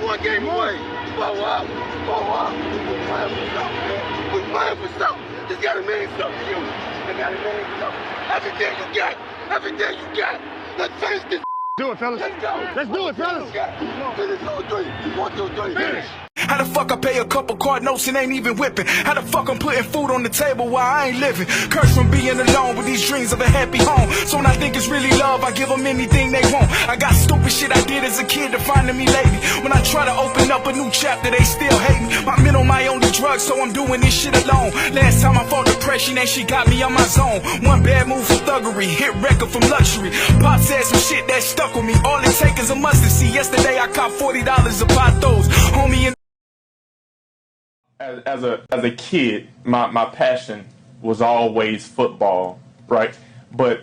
one game away. Blow up. We're playing for something, man. We're playing for something. It's gotta mean something to you. It gotta mean something. Everything you got. Everything you got. Let's finish this. Do it, fellas. Let's go. Let's do it, fellas. Finish 2, 3. 1, 2, 3. Finish. How the fuck I pay a couple card notes and ain't even whipping? How the fuck I'm putting food on the table while I ain't living? Cursed from being alone with these dreams of a happy home. So when I think it's really love, I give them anything they want. I got stupid shit I did as a kid defining me lately. When I try to open up a new chapter, they still hate me. My mental my only drug, so I'm doing this shit alone. Last time I fought depression, and she got me on my zone. One bad move from thuggery, hit record from luxury. Pop said some shit that stuck with me. All it take is a mustard seed. Yesterday I caught $40 a pot those. Homie, As a kid, my passion was always football, right? But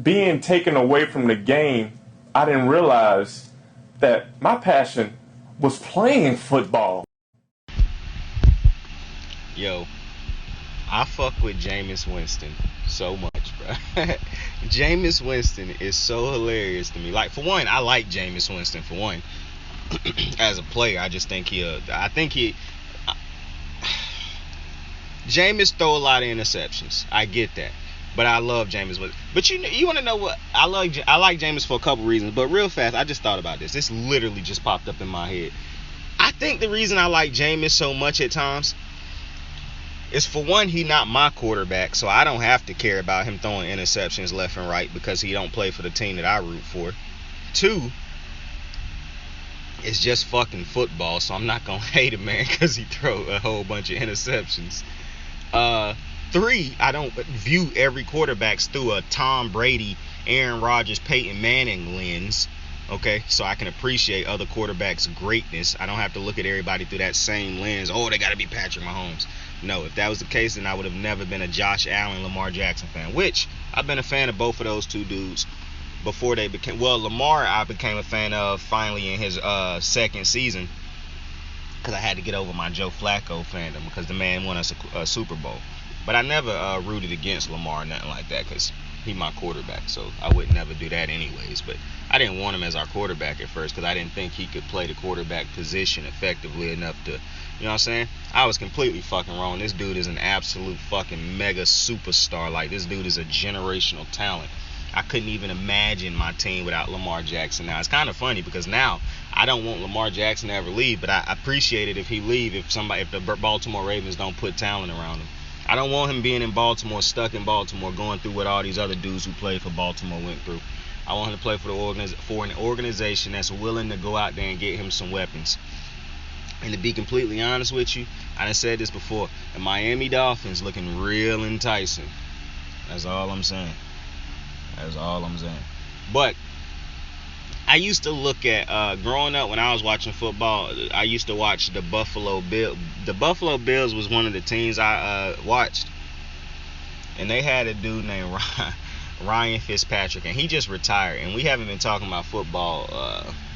being taken away from the game, I didn't realize that my passion was playing football. Yo, I fuck with Jameis Winston so much, bro. Jameis Winston is so hilarious to me. Like, for one, I like Jameis Winston, for one. As a player, I just think Jameis throw a lot of interceptions. I get that, but I love Jameis. But you want to know what? I like Jameis for a couple reasons. But real fast, I just thought about this. This literally just popped up in my head. I think the reason I like Jameis so much at times is, for one, he not my quarterback, so I don't have to care about him throwing interceptions left and right because he don't play for the team that I root for. Two, it's just fucking football, so I'm not gonna hate him, man, because he throw a whole bunch of interceptions. Three, I don't view every quarterback's through a Tom Brady, Aaron Rodgers, Peyton Manning lens. Okay, so I can appreciate other quarterbacks' greatness. I don't have to look at everybody through that same lens. Oh, they gotta be Patrick Mahomes. No, if that was the case, then I would have never been a Josh Allen, Lamar Jackson fan. Which I've been a fan of both of those two dudes before they became. Well, Lamar I became a fan of finally in his second season, because I had to get over my Joe Flacco fandom because the man won us a Super Bowl. But I never rooted against Lamar or nothing like that because he my quarterback, so I would never do that anyways. But I didn't want him as our quarterback at first because I didn't think he could play the quarterback position effectively enough to, you know what I'm saying? I was completely fucking wrong. This dude is an absolute fucking mega superstar. Like, this dude is a generational talent. I couldn't even imagine my team without Lamar Jackson. Now, it's kind of funny because now I don't want Lamar Jackson to ever leave, but I appreciate it if he leave, if the Baltimore Ravens don't put talent around him. I don't want him being in Baltimore, stuck in Baltimore, going through what all these other dudes who played for Baltimore went through. I want him to play for an organization that's willing to go out there and get him some weapons. And to be completely honest with you, I done said this before, the Miami Dolphins looking real enticing. That's all I'm saying. That's all I'm saying. But I used to look at, growing up when I was watching football, I used to watch the Buffalo Bills. The Buffalo Bills was one of the teams I watched. And they had a dude named Ryan Fitzpatrick, and he just retired. And we haven't been talking about football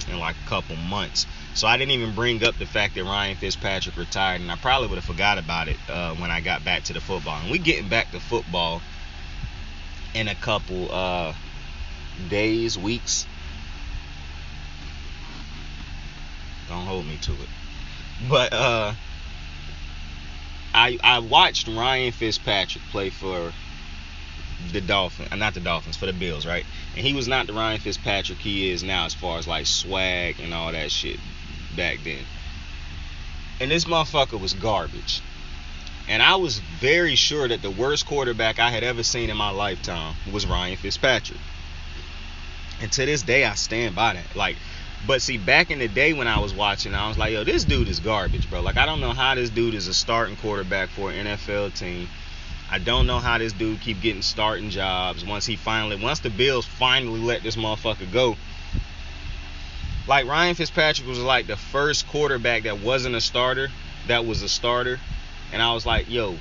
in like a couple months. So I didn't even bring up the fact that Ryan Fitzpatrick retired, and I probably would have forgot about it when I got back to the football. And we getting back to football in a couple days, weeks. Don't hold me to it. But I watched Ryan Fitzpatrick play for the Dolphins, not the Dolphins, for the Bills, right? And he was not the Ryan Fitzpatrick he is now as far as like swag and all that shit back then. And this motherfucker was garbage. And I was very sure that the worst quarterback I had ever seen in my lifetime was Ryan Fitzpatrick. And to this day, I stand by that. Like, but see, back in the day when I was watching, I was like, yo, this dude is garbage, bro. Like, I don't know how this dude is a starting quarterback for an NFL team. I don't know how this dude keep getting starting jobs once the Bills finally let this motherfucker go. Like, Ryan Fitzpatrick was like the first quarterback that wasn't a starter, that was a starter. And I was like, yo,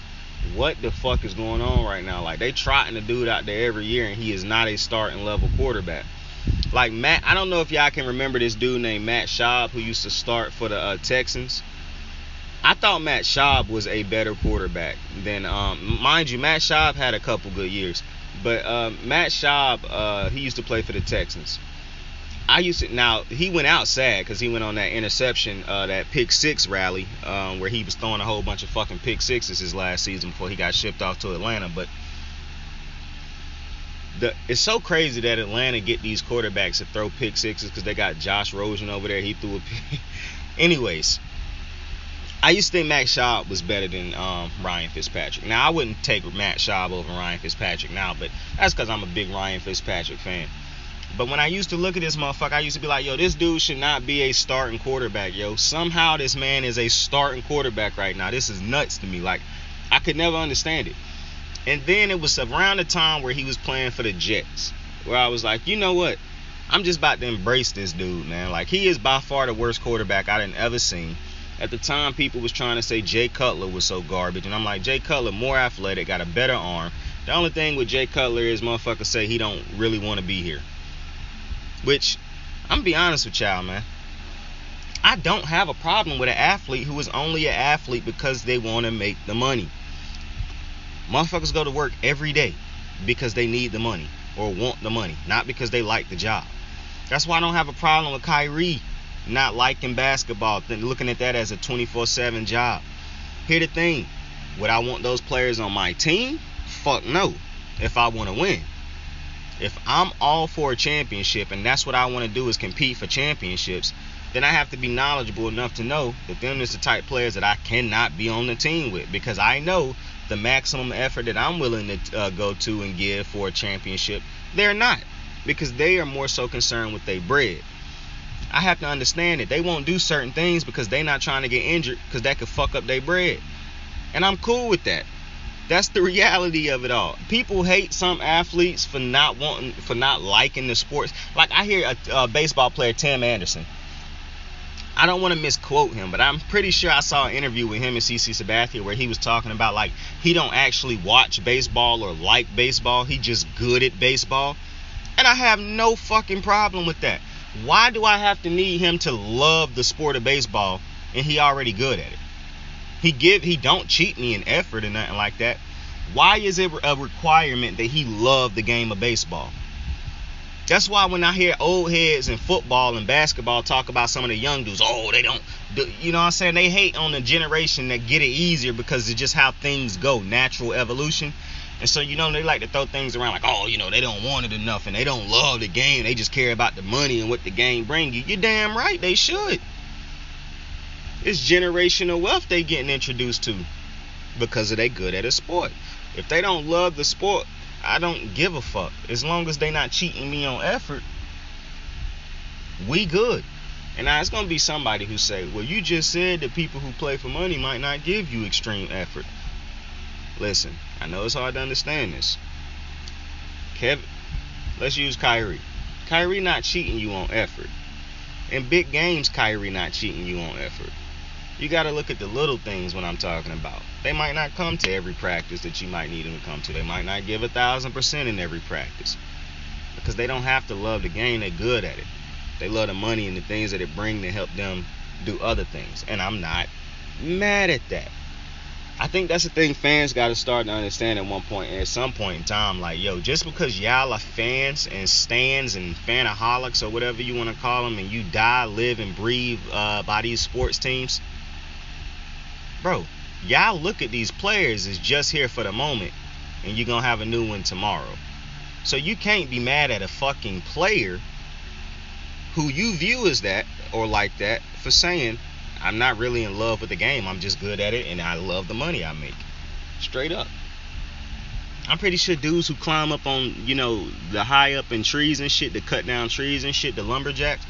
what the fuck is going on right now? Like, they trotting the dude out there every year, and he is not a starting level quarterback. Like, I don't know if y'all can remember this dude named Matt Schaub who used to start for the Texans. I thought Matt Schaub was a better quarterback than, mind you, Matt Schaub had a couple good years. But Matt Schaub, he used to play for the Texans. I used to. Now he went out sad because he went on that interception, that pick six rally, where he was throwing a whole bunch of fucking pick sixes his last season before he got shipped off to Atlanta. But it's so crazy that Atlanta get these quarterbacks to throw pick sixes because they got Josh Rosen over there. He threw a pick. Anyways, I used to think Matt Schaub was better than Ryan Fitzpatrick. Now I wouldn't take Matt Schaub over Ryan Fitzpatrick now, but that's because I'm a big Ryan Fitzpatrick fan. But when I used to look at this motherfucker, I used to be like, yo, this dude should not be a starting quarterback, yo. Somehow this man is a starting quarterback right now. This is nuts to me. Like, I could never understand it. And then it was around the time where he was playing for the Jets, where I was like, you know what? I'm just about to embrace this dude, man. Like, he is by far the worst quarterback I done ever seen. At the time, people was trying to say Jay Cutler was so garbage. And I'm like, Jay Cutler, more athletic, got a better arm. The only thing with Jay Cutler is motherfuckers say he don't really want to be here. Which, I'm going to be honest with y'all, man. I don't have a problem with an athlete who is only an athlete because they want to make the money. Motherfuckers go to work every day because they need the money or want the money, not because they like the job. That's why I don't have a problem with Kyrie not liking basketball, looking at that as a 24/7 job. Here's the thing. Would I want those players on my team? Fuck no. If I want to win. If I'm all for a championship and that's what I want to do is compete for championships, then I have to be knowledgeable enough to know that them is the type of players that I cannot be on the team with, because I know the maximum effort that I'm willing to go to and give for a championship, they're not, because they are more so concerned with their bread. I have to understand that they won't do certain things because they're not trying to get injured, because that could fuck up their bread. And I'm cool with that. That's the reality of it all. People hate some athletes for not liking the sports. Like, I hear a baseball player, Tim Anderson. I don't want to misquote him, but I'm pretty sure I saw an interview with him and CC Sabathia where he was talking about, like, he don't actually watch baseball or like baseball. He just good at baseball. And I have no fucking problem with that. Why do I have to need him to love the sport of baseball and he already good at it? He don't cheat me in effort or nothing like that. Why is it a requirement that he love the game of baseball? That's why when I hear old heads in football and basketball talk about some of the young dudes, oh, they don't, you know what I'm saying? They hate on the generation that get it easier because it's just how things go, natural evolution. And so, you know, they like to throw things around like, oh, you know, they don't want it enough and they don't love the game. They just care about the money and what the game bring you. You're damn right, they should. It's generational wealth they getting introduced to because they good at a sport. If they don't love the sport, I don't give a fuck. As long as they not cheating me on effort, we good. And now it's gonna be somebody who say, well, you just said that people who play for money might not give you extreme effort. Listen, I know it's hard to understand this. Let's use Kyrie. Kyrie not cheating you on effort. In big games, Kyrie not cheating you on effort. You got to look at the little things when I'm talking about. They might not come to every practice that you might need them to come to. They might not give 1,000% in every practice because they don't have to love the game. They're good at it. They love the money and the things that it brings to help them do other things. And I'm not mad at that. I think that's the thing fans got to start to understand at some point in time. Like, yo, just because y'all are fans and stans and fanaholics or whatever you want to call them, and you die, live, and breathe by these sports teams, bro, y'all look at these players as just here for the moment, and you're going to have a new one tomorrow. So you can't be mad at a fucking player who you view as that or like that for saying, I'm not really in love with the game. I'm just good at it, and I love the money I make. Straight up. I'm pretty sure dudes who climb up on, you know, the high up in trees and shit, to cut down trees and shit, the lumberjacks,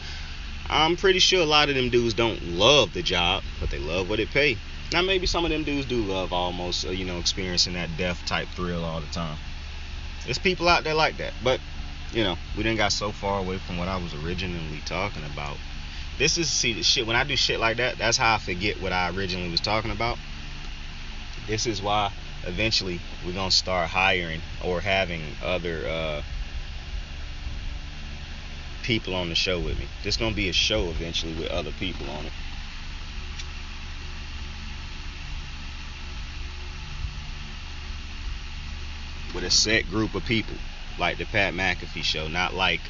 I'm pretty sure a lot of them dudes don't love the job, but they love what it pay. Now, maybe some of them dudes do love almost, you know, experiencing that death type thrill all the time. There's people out there like that, but, you know, we done got so far away from what I was originally talking about. This is, see, the shit, when I do shit like that, that's how I forget what I originally was talking about. This is why eventually we're going to start hiring or having other people on the show with me. This is going to be a show eventually with other people on it. With a set group of people, like the Pat McAfee show, not like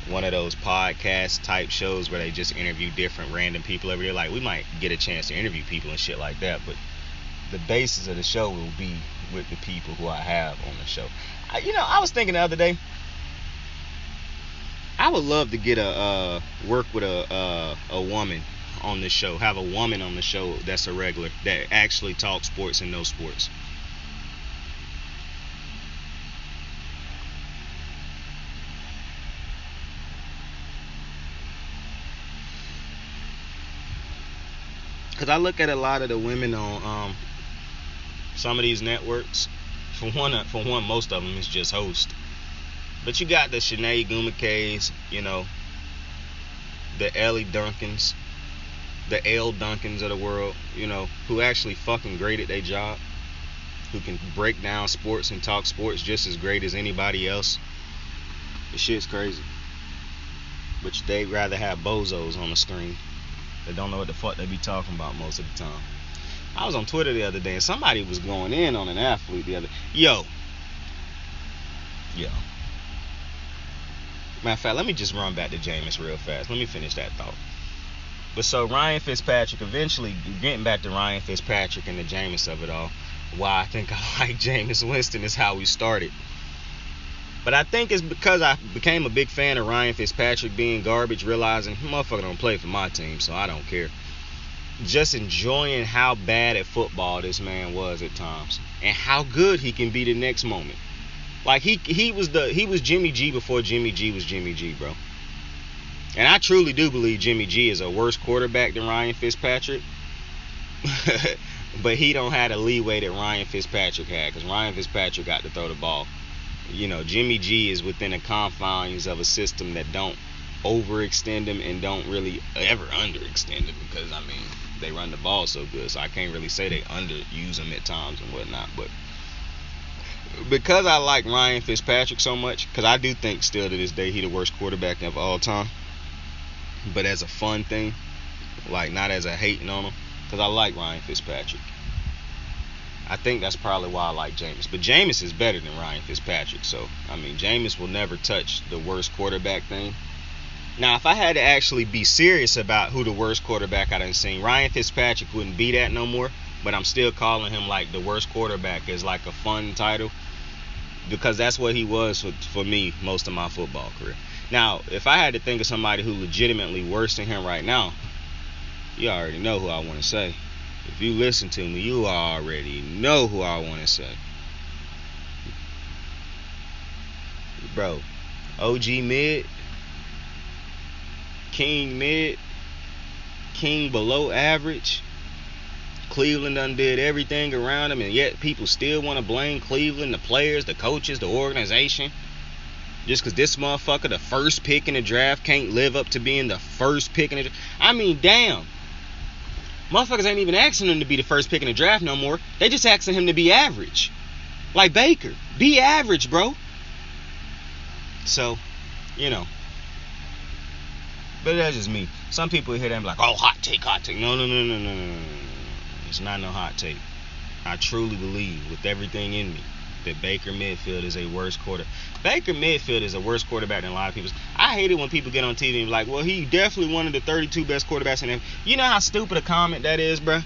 one of those podcast type shows where they just interview different random people every day. Like, we might get a chance to interview people and shit like that, but the basis of the show will be with the people who I have on the show. I was thinking the other day, I would love to get work with a woman on the show. Have a woman on the show that's a regular, that actually talks sports and knows sports. Because I look at a lot of the women on some of these networks. For one, most of them is just host. But you got the Sinead Gumakays, the Ellie Duncans, the L Duncans of the world, who actually fucking great at their job, who can break down sports and talk sports just as great as anybody else. The shit's crazy. But they'd rather have bozos on the screen that don't know what the fuck they be talking about most of the time. I was on Twitter the other day and somebody was going in on an athlete the other day. Yo. Matter of fact, let me just run back to Jameis real fast. Let me finish that thought. But so Ryan Fitzpatrick, eventually getting back to Ryan Fitzpatrick and the Jameis of it all, why I think I like Jameis Winston is how we started. But I think it's because I became a big fan of Ryan Fitzpatrick being garbage, realizing motherfucker don't play for my team, so I don't care. Just enjoying how bad at football this man was at times, and how good he can be the next moment. Like he was Jimmy G before Jimmy G was Jimmy G, bro. And I truly do believe Jimmy G is a worse quarterback than Ryan Fitzpatrick. But he don't have the leeway that Ryan Fitzpatrick had, because Ryan Fitzpatrick got to throw the ball. Jimmy G is within the confines of a system that don't overextend him and don't really ever underextend him, because they run the ball so good, so I can't really say they underuse him at times and whatnot. But because I like Ryan Fitzpatrick so much, because I do think still to this day he the worst quarterback of all time, but as a fun thing, like not as a hating on him, because I like Ryan Fitzpatrick. I think that's probably why I like Jameis. But Jameis is better than Ryan Fitzpatrick, so Jameis will never touch the worst quarterback thing. Now, if I had to actually be serious about who the worst quarterback I done seen, Ryan Fitzpatrick wouldn't be that no more, but I'm still calling him like the worst quarterback as like a fun title, because that's what he was for me most of my football career. Now, if I had to think of somebody who legitimately worse than him right now, you already know who I want to say. If you listen to me, you already know who I want to say. Bro, OG mid, King mid, King below average. Cleveland done did everything around him, and yet people still want to blame Cleveland, the players, the coaches, the organization, just because this motherfucker, the first pick in the draft, can't live up to being the first pick in the draft. Damn. Motherfuckers ain't even asking him to be the first pick in the draft no more. They just asking him to be average. Like Baker. Be average, bro. So, But that's just me. Some people hear that and be like, oh, hot take. No. It's not no hot take. I truly believe with everything in me that Baker Mayfield is a worse quarterback. Baker Mayfield is a worse quarterback than a lot of people. I hate it when people get on TV and be like, well, he definitely one of the 32 best quarterbacks in the NFL. You know how stupid a comment that is, bro?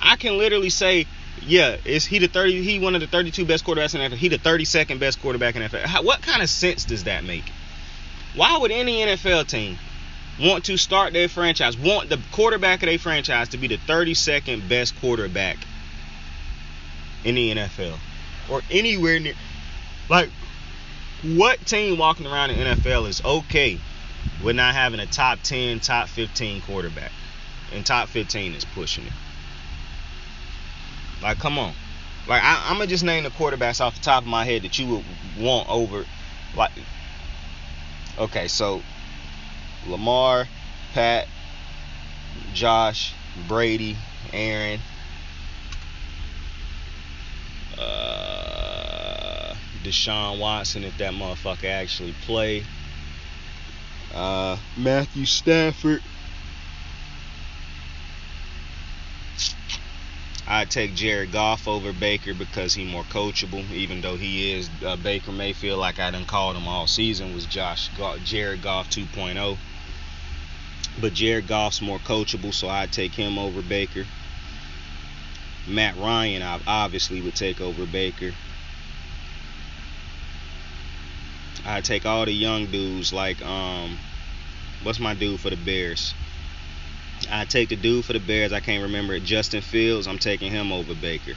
I can literally say, yeah, he one of the 32 best quarterbacks in the NFL. He the 32nd best quarterback in the NFL. What kind of sense does that make? Why would any NFL team want to start their franchise, want the quarterback of their franchise to be the 32nd best quarterback in the NFL? Or anywhere near. Like, what team walking around the NFL is okay with not having a top 10, top 15 quarterback? And top 15 is pushing it. Like, come on. Like, I'm going to just name the quarterbacks off the top of my head that you would want over. Like, okay, so Lamar, Pat, Josh, Brady, Aaron, Deshaun Watson, if that motherfucker actually play, Matthew Stafford. I'd take Jared Goff over Baker because he's more coachable, even though he is Baker Mayfield, like I done called him all season, was Jared Goff 2.0. But Jared Goff's more coachable, so I'd take him over Baker. Matt Ryan, I obviously would take over Baker. I'd take all the young dudes like, what's my dude for the Bears? I take the dude for the Bears. I can't remember it. Justin Fields. I'm taking him over Baker.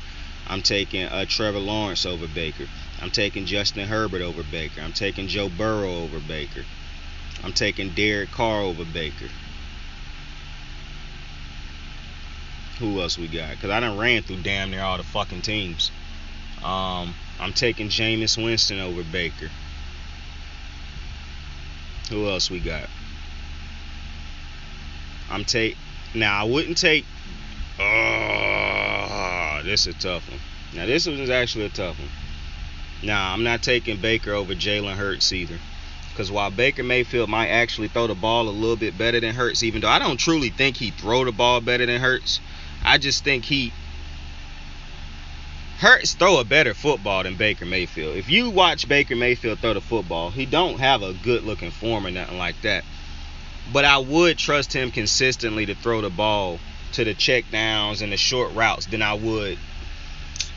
I'm taking Trevor Lawrence over Baker. I'm taking Justin Herbert over Baker. I'm taking Joe Burrow over Baker. I'm taking Derek Carr over Baker. Who else we got? Because I done ran through damn near all the fucking teams. I'm taking Jameis Winston over Baker. Who else we got? Now I wouldn't take. This is a tough one. Now this was actually a tough one. Now I'm not taking Baker over Jalen Hurts either, because while Baker Mayfield might actually throw the ball a little bit better than Hurts, even though I don't truly think he throw the ball better than Hurts, I just think Hurts throw a better football than Baker Mayfield. If you watch Baker Mayfield throw the football, he don't have a good looking form or nothing like that. But I would trust him consistently to throw the ball to the check downs and the short routes than I would.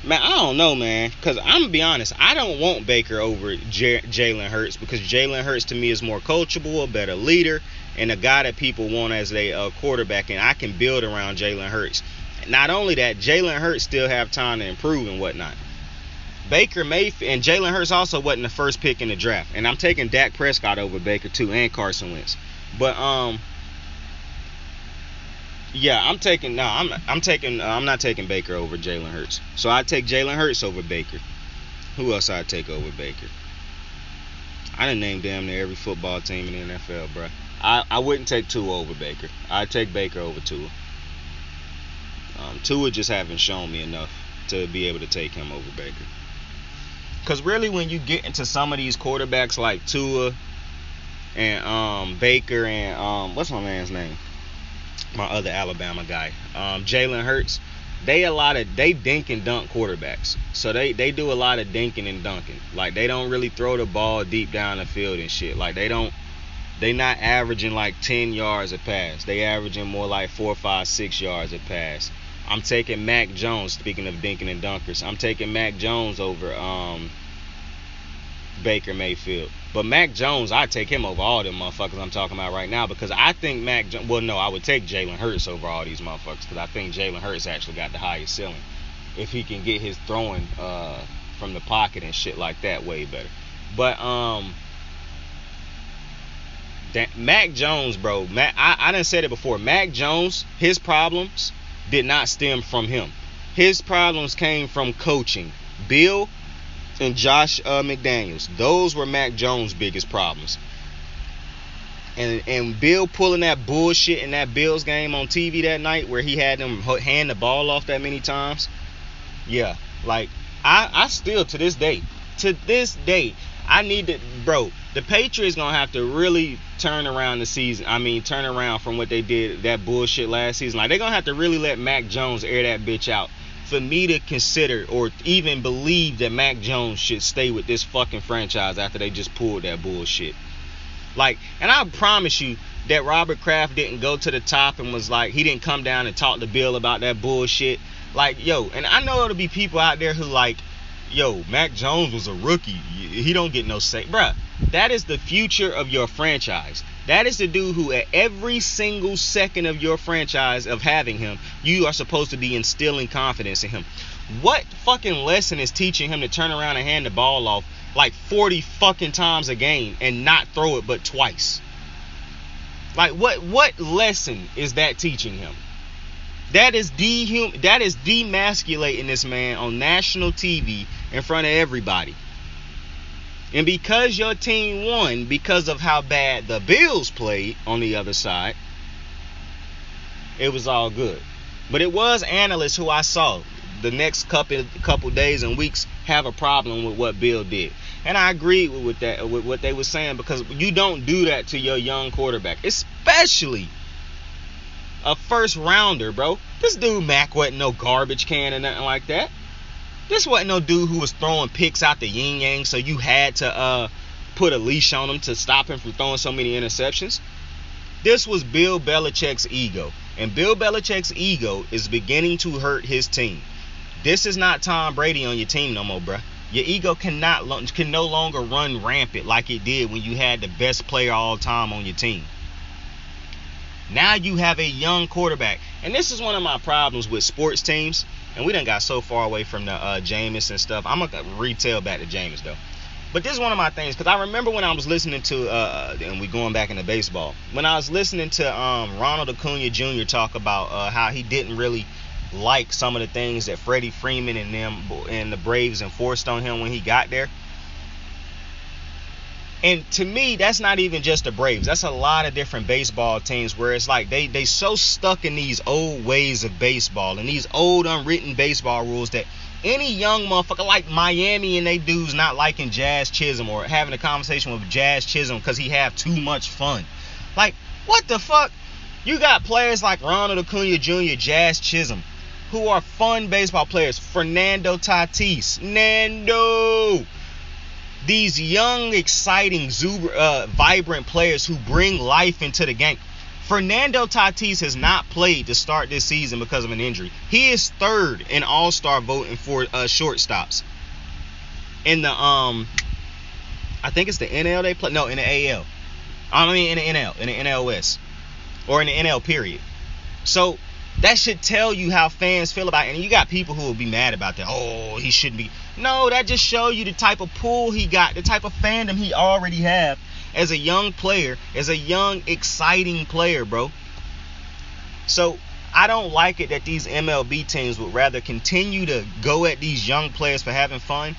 Man, I don't know, man. Because I'm going to be honest, I don't want Baker over Jalen Hurts, because Jalen Hurts to me is more coachable, a better leader, and a guy that people want as their quarterback, and I can build around Jalen Hurts. Not only that, Jalen Hurts still have time to improve and whatnot. Baker Mayfield and Jalen Hurts also wasn't the first pick in the draft, and I'm taking Dak Prescott over Baker too, and Carson Wentz. But yeah, I'm not taking Baker over Jalen Hurts. So I take Jalen Hurts over Baker. Who else I'd take over Baker? I done named damn near every football team in the NFL, bro. I wouldn't take Tua over Baker. I'd take Baker over Tua. Tua just haven't shown me enough to be able to take him over Baker. Because really, when you get into some of these quarterbacks like Tua and Baker and what's my man's name? My other Alabama guy, Jalen Hurts. They dink and dunk quarterbacks. So they do a lot of dinking and dunking. Like, they don't really throw the ball deep down the field and shit. Like, they not averaging like 10 yards a pass. They averaging more like 4, 5, 6 yards a pass. I'm taking Mac Jones, speaking of dinking and dunkers. I'm taking Mac Jones over Baker Mayfield. But Mac Jones, I take him over all them motherfuckers I'm talking about right now, because I think I would take Jalen Hurts over all these motherfuckers, because I think Jalen Hurts actually got the highest ceiling if he can get his throwing from the pocket and shit like that way better. But Mac Jones, bro, I done said it before. Mac Jones, his problems did not stem from him. His problems came from coaching. Bill and Josh McDaniels. Those were Mac Jones' biggest problems. And Bill pulling that bullshit in that Bills game on TV that night where he had them hand the ball off that many times. Yeah, like, I still, to this day, I need to, bro, the Patriots gonna have to really turn around the season. I mean, turn around from what they did, that bullshit last season. Like, they're gonna have to really let Mac Jones air that bitch out for me to consider or even believe that Mac Jones should stay with this fucking franchise after they just pulled that bullshit. Like, and I promise you that Robert Kraft didn't go to the top and was like, he didn't come down and talk to Bill about that bullshit. Like, yo, and I know there'll be people out there who like, yo, Mac Jones was a rookie. He don't get no say. Bruh, that is the future of your franchise. That is the dude who at every single second of your franchise of having him, you are supposed to be instilling confidence in him. What fucking lesson is teaching him to turn around and hand the ball off like 40 fucking times a game and not throw it but twice? Like, what lesson is that teaching him? That is demasculating this man on national TV in front of everybody. And because your team won, because of how bad the Bills played on the other side, it was all good. But it was analysts who I saw the next couple days and weeks have a problem with what Bill did. And I agreed with what they were saying, because you don't do that to your young quarterback, especially a first rounder, bro. This dude Mac wasn't no garbage can or nothing like that. This wasn't no dude who was throwing picks out the yin yang, so you had to put a leash on him to stop him from throwing so many interceptions. This was Bill Belichick's ego, and Bill Belichick's ego is beginning to hurt his team. This is not Tom Brady on your team no more, bruh. Your ego can no longer run rampant like it did when you had the best player all time on your team. Now you have a young quarterback, and this is one of my problems with sports teams. And we done got so far away from the Jameis and stuff. I'm gonna retell back to Jameis though. But this is one of my things, because I remember when I was listening to, and we going back into baseball, when I was listening to Ronald Acuna Jr. talk about how he didn't really like some of the things that Freddie Freeman and them and the Braves enforced on him when he got there. And to me, that's not even just the Braves. That's a lot of different baseball teams where it's like they so stuck in these old ways of baseball and these old unwritten baseball rules that any young motherfucker like Miami and they dudes not liking Jazz Chisholm or having a conversation with Jazz Chisholm because he have too much fun. Like, what the fuck? You got players like Ronald Acuna Jr., Jazz Chisholm, who are fun baseball players. Fernando Tatis, Nando. These young, exciting, vibrant players who bring life into the game. Fernando Tatis has not played to start this season because of an injury. He is third in All-Star voting for shortstops. In the I think it's the NL they play. No, in the AL. I mean in the NL West, or in the NL period. So that should tell you how fans feel about it. And you got people who will be mad about that. Oh, he shouldn't be. No, that just shows you the type of pull he got, the type of fandom he already have as a young player, as a young, exciting player, bro. So I don't like it that these MLB teams would rather continue to go at these young players for having fun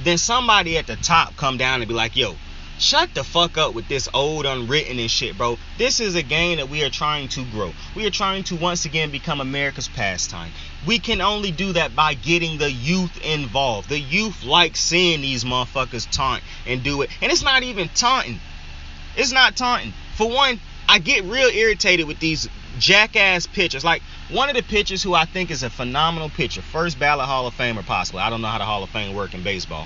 than somebody at the top come down and be like, yo, shut the fuck up with this old unwritten and shit, bro. This is a game that we are trying to grow. We are trying to once again become America's pastime. We can only do that by getting the youth involved. The youth like seeing these motherfuckers taunt and do it. And it's not even taunting. It's not taunting. For one, I get real irritated with these jackass pitchers. Like, one of the pitchers who I think is a phenomenal pitcher, first ballot Hall of Famer possibly. I don't know how the Hall of Fame work in baseball.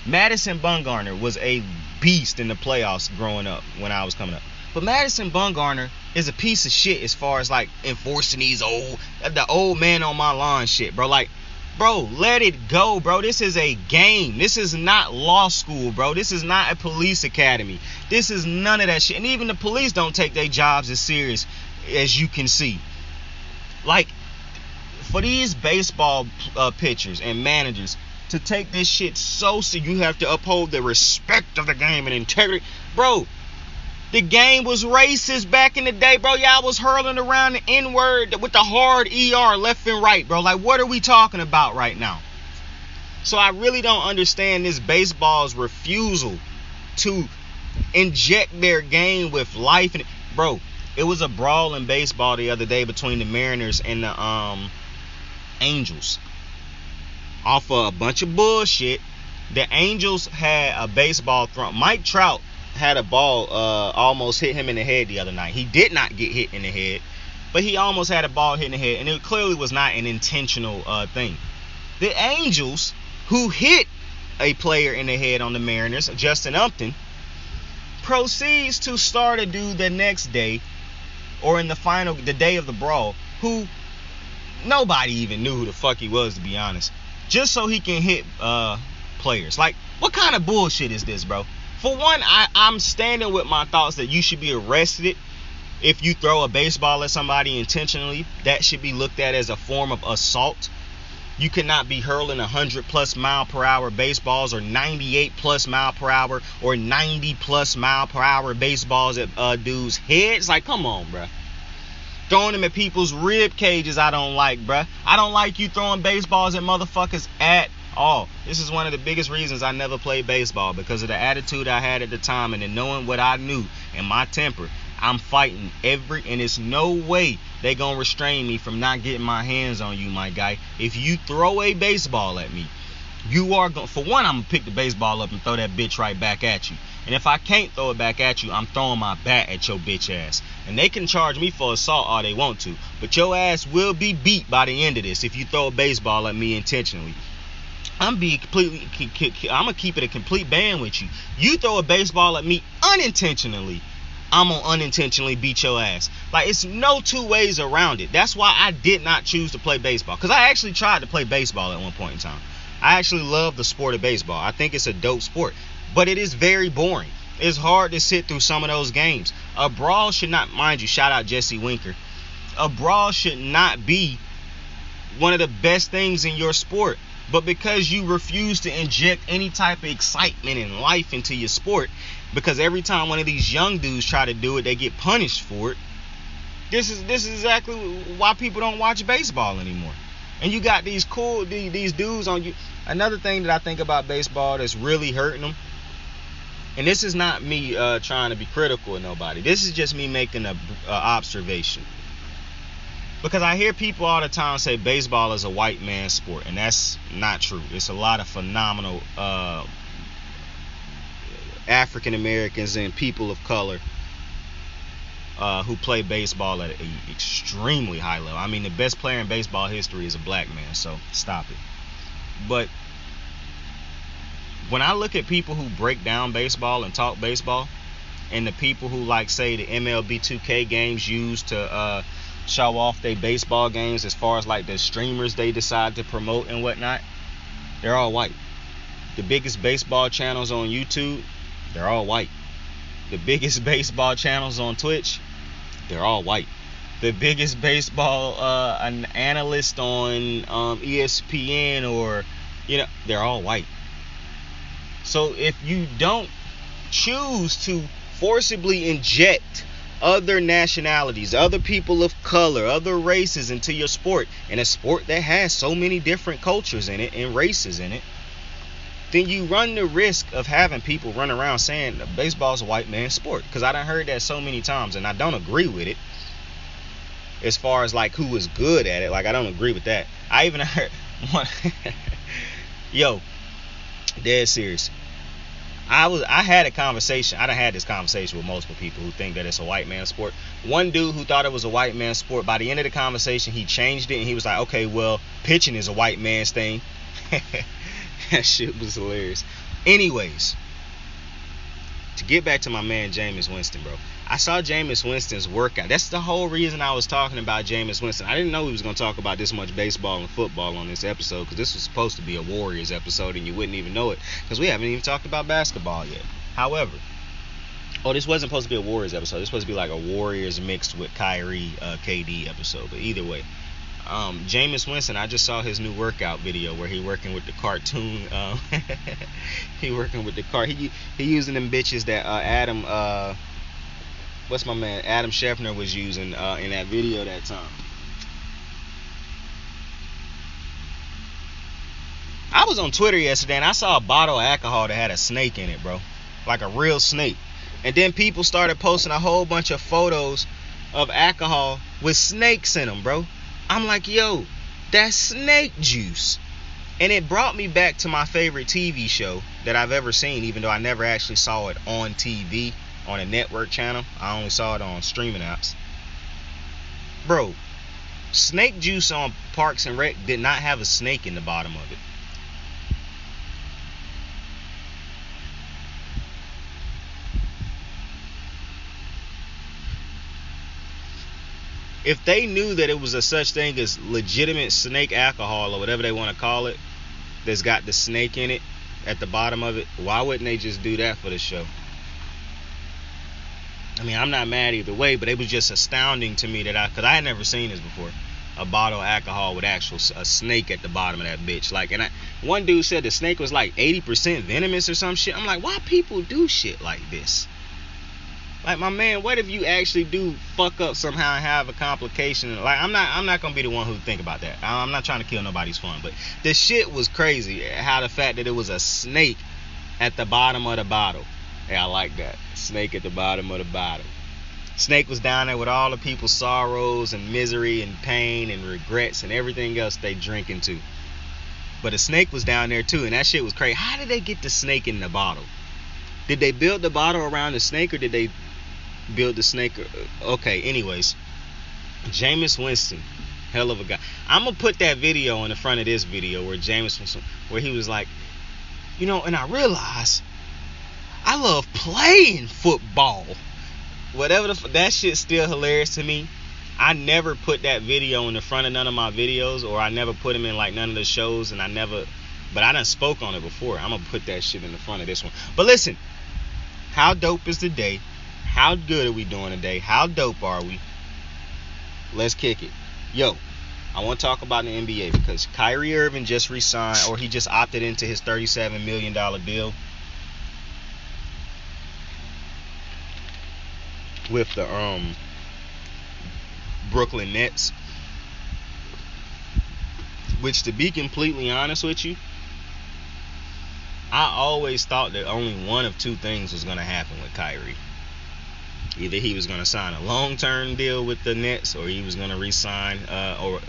Madison Bumgarner was a beast in the playoffs growing up when I was coming up. But Madison Bumgarner is a piece of shit as far as like enforcing these the old man on my lawn shit, bro. Like, bro, let it go, bro. This is a game. This is not law school, bro. This is not a police academy. This is none of that shit. And even the police don't take their jobs as serious as you can see. Like, for these baseball pitchers and managers to take this shit so you have to uphold the respect of the game and integrity. Bro, the game was racist back in the day, bro. Y'all was hurling around the N-word with the hard ER left and right, bro. Like, what are we talking about right now? So I really don't understand this baseball's refusal to inject their game with life. And bro, it was a brawl in baseball the other day between the Mariners and the Angels. Off of a bunch of bullshit, the Angels had a baseball thrown. Mike Trout had a ball almost hit him in the head the other night. He did not get hit in the head, but he almost had a ball hit in the head, and it clearly was not an intentional thing. The Angels, who hit a player in the head on the Mariners, Justin Upton, proceeds to start a dude the next day, or in the day of the brawl, who nobody even knew who the fuck he was, to be honest, just so he can hit players. Like, what kind of bullshit is this, bro? For one, I'm standing with my thoughts that you should be arrested if you throw a baseball at somebody intentionally. That should be looked at as a form of assault. You cannot be hurling 100+ mile per hour baseballs or 98+ mile per hour or 90+ mile per hour baseballs at dudes' heads. Like, come on, bro. Throwing them at people's rib cages, I don't like, bruh. I don't like you throwing baseballs at motherfuckers at all. This is one of the biggest reasons I never played baseball, because of the attitude I had at the time, and then knowing what I knew and my temper. I'm fighting and it's no way they gonna restrain me from not getting my hands on you, my guy. If you throw a baseball at me, you are going, for one, I'm going to pick the baseball up and throw that bitch right back at you. And if I can't throw it back at you, I'm throwing my bat at your bitch ass. And they can charge me for assault all they want to, but your ass will be beat by the end of this if you throw a baseball at me intentionally. I'm gonna keep it a complete ban with you. You throw a baseball at me unintentionally, I'm gonna unintentionally beat your ass. Like, it's no two ways around it. That's why I did not choose to play baseball, because I actually tried to play baseball at one point in time. I actually love the sport of baseball. I think it's a dope sport, but it is very boring. It's hard to sit through some of those games. A brawl should not, mind you, shout out Jesse Winker, a brawl should not be one of the best things in your sport. But because you refuse to inject any type of excitement and life into your sport, because every time one of these young dudes try to do it, they get punished for it. This is exactly why people don't watch baseball anymore. And you got these these dudes on you. Another thing that I think about baseball that's really hurting them, and this is not me trying to be critical of nobody. This is just me making a observation. Because I hear people all the time say baseball is a white man's sport, and that's not true. It's a lot of phenomenal African Americans and people of color who play baseball at an extremely high level. I mean, the best player in baseball history is a black man, so stop it. But when I look at people who break down baseball and talk baseball, and the people who, like, say the MLB 2K games used to show off their baseball games, as far as like the streamers they decide to promote and whatnot, they're all white. The biggest baseball channels on YouTube, they're all white. The biggest baseball channels on Twitch, they're all white. The biggest baseball an analyst on ESPN, or they're all white. So if you don't choose to forcibly inject other nationalities, other people of color, other races into your sport, in a sport that has so many different cultures in it and races in it, then you run the risk of having people run around saying baseball is a white man's sport. Because I done heard that so many times, and I don't agree with it. As far as like who is good at it, like, I don't agree with that. I even heard one yo, dead serious. I had a conversation. I done had this conversation with multiple people who think that it's a white man's sport. One dude who thought it was a white man's sport, by the end of the conversation, he changed it and he was like, okay, well, pitching is a white man's thing. That shit was hilarious. Anyways, to get back to my man Jameis Winston, bro. I saw Jameis Winston's workout. That's the whole reason I was talking about Jameis Winston. I didn't know he was going to talk about this much baseball and football on this episode, because this was supposed to be a Warriors episode and you wouldn't even know it, because we haven't even talked about basketball yet. However, this wasn't supposed to be a Warriors episode. This was supposed to be like a Warriors mixed with Kyrie, KD episode. But either way, Jameis Winston, I just saw his new workout video where he working with the cartoon. He working with the he using them bitches that Adam Scheffner was using in that video that time. I was on Twitter yesterday and I saw a bottle of alcohol that had a snake in it, bro. Like a real snake. And then people started posting a whole bunch of photos of alcohol with snakes in them, bro. I'm like, yo, that's snake juice. And it brought me back to my favorite TV show that I've ever seen, even though I never actually saw it on TV, on a network channel. I only saw it on streaming apps. Bro, snake juice on Parks and Rec did not have a snake in the bottom of it. If they knew that it was a such thing as legitimate snake alcohol, or whatever they want to call it, that's got the snake in it at the bottom of it, why wouldn't they just do that for the show? I mean, I'm not mad either way, but it was just astounding to me that because I had never seen this before, a bottle of alcohol with a snake at the bottom of that bitch. Like, and one dude said the snake was like 80% venomous or some shit. I'm like, why people do shit like this? Like, my man, what if you actually do fuck up somehow and have a complication? Like, I'm not gonna be the one who think about that. I'm not trying to kill nobody's fun, but the shit was crazy. How the fact that it was a snake at the bottom of the bottle. Yeah, I like that. Snake at the bottom of the bottle. Snake was down there with all the people's sorrows and misery and pain and regrets and everything else they drinking to. But a snake was down there too, and that shit was crazy. How did they get the snake in the bottle? Did they build the bottle around the snake, or did they build the snake? Okay, anyways, Jameis Winston, hell of a guy. I'm gonna put that video in the front of this video where Jameis Winston, where he was like, you know, and I realized I love playing football. Whatever that shit's still hilarious to me. I never put that video in the front of none of my videos, or I never put him in like none of the shows, and but I done spoke on it before. I'm gonna put that shit in the front of this one. But listen, how dope is the day? How good are we doing today? How dope are we? Let's kick it. Yo, I want to talk about the NBA because Kyrie Irving just re-signed, or he just opted into his $37 million deal with the Brooklyn Nets. Which, to be completely honest with you, I always thought that only one of two things was going to happen with Kyrie. Either he was going to sign a long-term deal with the Nets, or he was going to re-sign or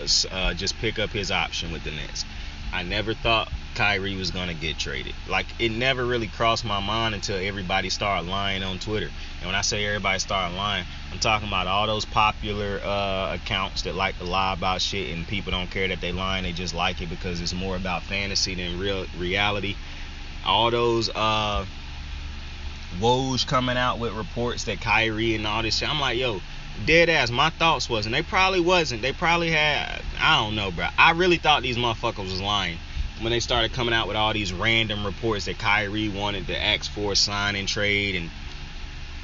just pick up his option with the Nets. I never thought Kyrie was going to get traded. Like, it never really crossed my mind until everybody started lying on Twitter. And when I say everybody started lying, I'm talking about all those popular accounts that like to lie about shit, and people don't care that they lying. They just like it because it's more about fantasy than reality. All those Woj coming out with reports that Kyrie and all this shit. I'm like, yo, dead ass. My thoughts was, and they probably wasn't. They probably had, I don't know, bro. I really thought these motherfuckers was lying when they started coming out with all these random reports that Kyrie wanted to ask for a sign and trade, and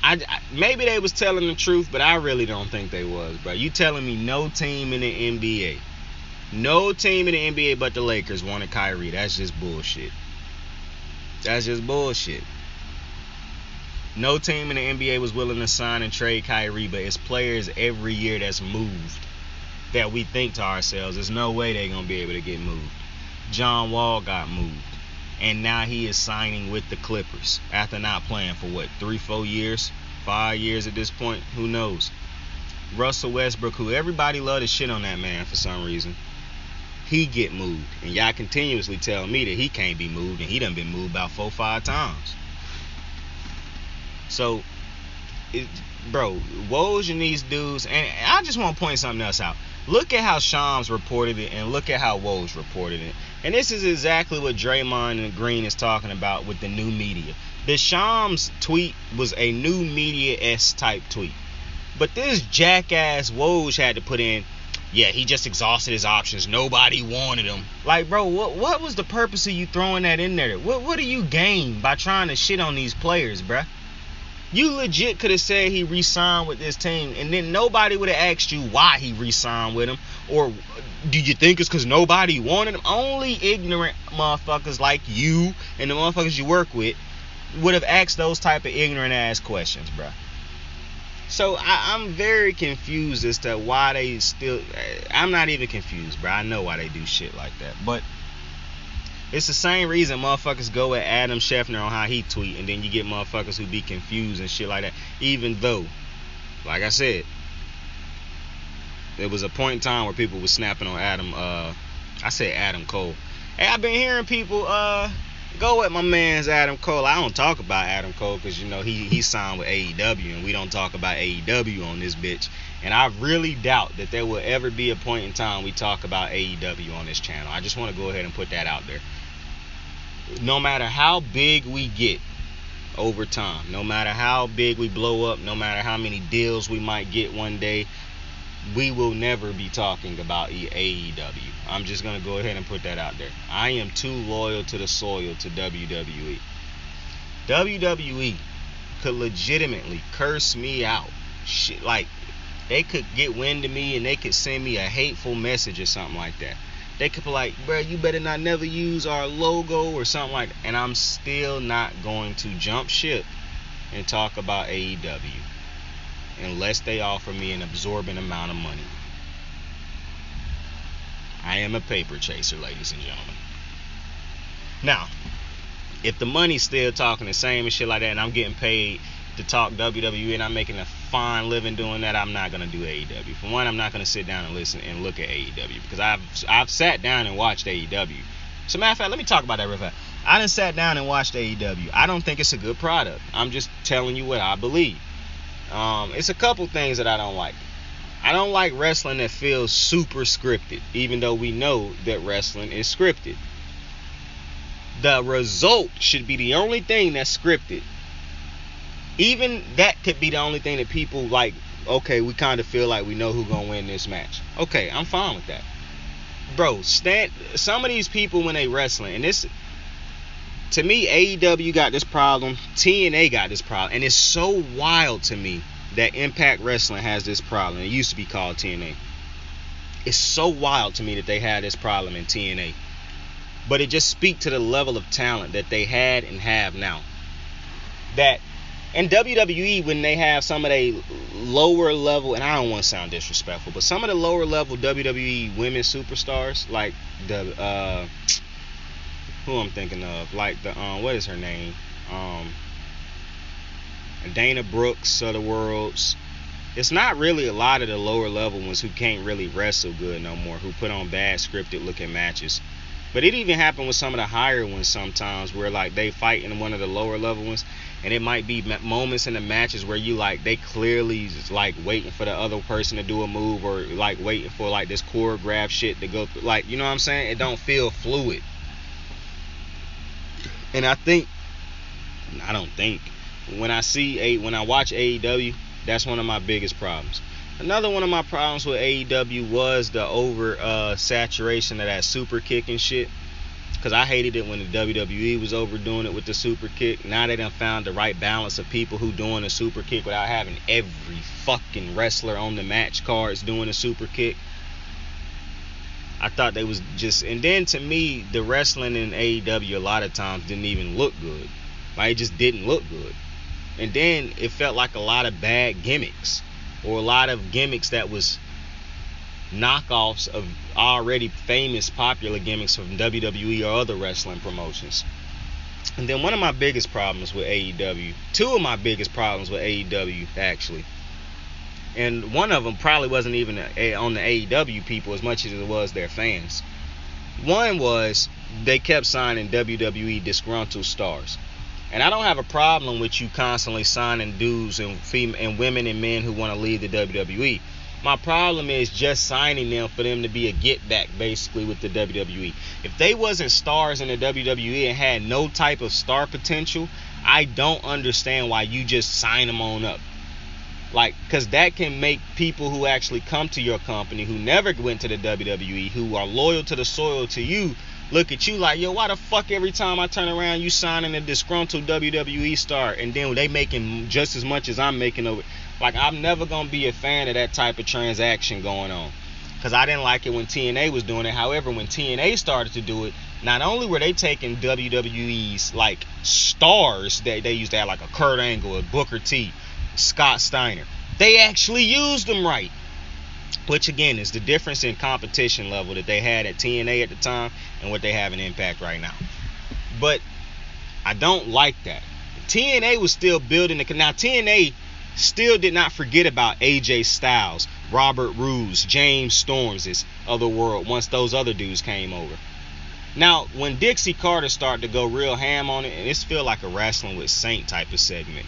I maybe they was telling the truth, but I really don't think they was, bro. You telling me no team in the NBA but the Lakers wanted Kyrie? That's just bullshit. That's just bullshit. No team in the NBA was willing to sign and trade Kyrie, but it's players every year that's moved that we think to ourselves, there's no way they're going to be able to get moved. John Wall got moved, and now he is signing with the Clippers after not playing for, 3-4 years? 5 years at this point? Who knows? Russell Westbrook, who everybody loved to shit on that man for some reason, he get moved. And y'all continuously tell me that he can't be moved, and he done been moved about 4-5 times. So, bro, Woj and these dudes, and I just want to point something else out. Look at how Shams reported it, and look at how Woj reported it. And this is exactly what Draymond and Green is talking about with the new media. The Shams tweet was a new media-esque type tweet. But this jackass Woj had to put in, yeah, he just exhausted his options. Nobody wanted him. Like, bro, what was the purpose of you throwing that in there? What do you gain by trying to shit on these players, bruh? You legit could have said he re-signed with this team, and then nobody would have asked you why he re-signed with him, or do you think it's because nobody wanted him? Only ignorant motherfuckers like you and the motherfuckers you work with would have asked those type of ignorant ass questions, bro. So I'm very confused as to why they still. I'm not even confused, bro. I know why they do shit like that, but it's the same reason motherfuckers go at Adam Schefter on how he tweet, and then you get motherfuckers who be confused and shit like that. Even though, like I said, there was a point in time where people was snapping on Adam. I said Adam Cole. Hey, I've been hearing people go at my man's Adam Cole. I don't talk about Adam Cole because, you know, he signed with AEW, and we don't talk about AEW on this bitch. And I really doubt that there will ever be a point in time we talk about AEW on this channel. I just want to go ahead and put that out there. No matter how big we get over time, no matter how big we blow up, no matter how many deals we might get one day, we will never be talking about AEW. I'm just going to go ahead and put that out there. I am too loyal to the soil to WWE. WWE could legitimately curse me out. Shit, like, they could get wind of me and they could send me a hateful message or something like that. They could be like, bro, you better not never use our logo or something like that. And I'm still not going to jump ship and talk about AEW unless they offer me an absorbent amount of money. I am a paper chaser, ladies and gentlemen. Now, if the money's still talking the same and shit like that, and I'm getting paid to talk WWE and I'm making a fine living doing that, I'm not going to do AEW. For one, I'm not going to sit down and listen and look at AEW because I've sat down and watched AEW. As a matter of fact, let me talk about that real fast. I done sat down and watched AEW. I don't think it's a good product. I'm just telling you what I believe. It's a couple things that I don't like. I don't like wrestling that feels super scripted, even though we know that wrestling is scripted. The result should be the only thing that's scripted. Even that could be the only thing that people like, okay, we kind of feel like we know who's going to win this match. Okay, I'm fine with that. Bro, some of these people when they wrestling, and this, to me, AEW got this problem, TNA got this problem, and it's so wild to me that Impact Wrestling has this problem. It used to be called TNA. It's so wild to me that they had this problem in TNA. But it just speaks to the level of talent that they had and have now. That in WWE, when they have some of the lower level, and I don't want to sound disrespectful, but some of the lower level WWE women superstars, like the who I'm thinking of, like the what is her name, Dana Brooks of the worlds. It's not really a lot of the lower level ones who can't really wrestle good no more, who put on bad scripted looking matches. But it even happened with some of the higher ones sometimes, where like they fight in one of the lower level ones, and it might be moments in the matches where you like they clearly just like waiting for the other person to do a move, or like waiting for like this choreographed shit to go through, like, you know what I'm saying? It don't feel fluid. And when I watch AEW, that's one of my biggest problems. Another one of my problems with AEW was the over saturation of that super kick and shit. Because I hated it when the WWE was overdoing it with the super kick. Now they done found the right balance of people who doing a super kick without having every fucking wrestler on the match cards doing a super kick. I thought they was just... And then to me, the wrestling in AEW a lot of times didn't even look good. Like, it just didn't look good. And then it felt like a lot of bad gimmicks. Or a lot of gimmicks that was knockoffs of already famous popular gimmicks from WWE or other wrestling promotions. And then one of my biggest problems with AEW, two of my biggest problems with AEW actually, and one of them probably wasn't even on the AEW people as much as it was their fans. One was they kept signing WWE disgruntled stars. And I don't have a problem with you constantly signing dudes and women and men who want to leave the WWE. My problem is just signing them for them to be a get back basically with the WWE. If they wasn't stars in the WWE and had no type of star potential, I don't understand why you just sign them on up. Like, because that can make people who actually come to your company, who never went to the WWE, who are loyal to the soil to you, look at you like, yo, why the fuck every time I turn around you signing a disgruntled WWE star, and then they making just as much as I'm making over. Like, I'm never gonna be a fan of that type of transaction going on, because I didn't like it when TNA was doing it. However, when TNA started to do it, not only were they taking WWE's like stars that they used to have, like a Kurt Angle, a Booker T, Scott Steiner, they actually used them right. Which again is the difference in competition level that they had at TNA at the time and what they have in Impact right now. But I don't like that. TNA was still building the... Now TNA still did not forget about AJ Styles, Robert Roode, James Storms' of the world once those other dudes came over. Now when Dixie Carter started to go real ham on it, and this feel like a wrestling with Saint type of segment.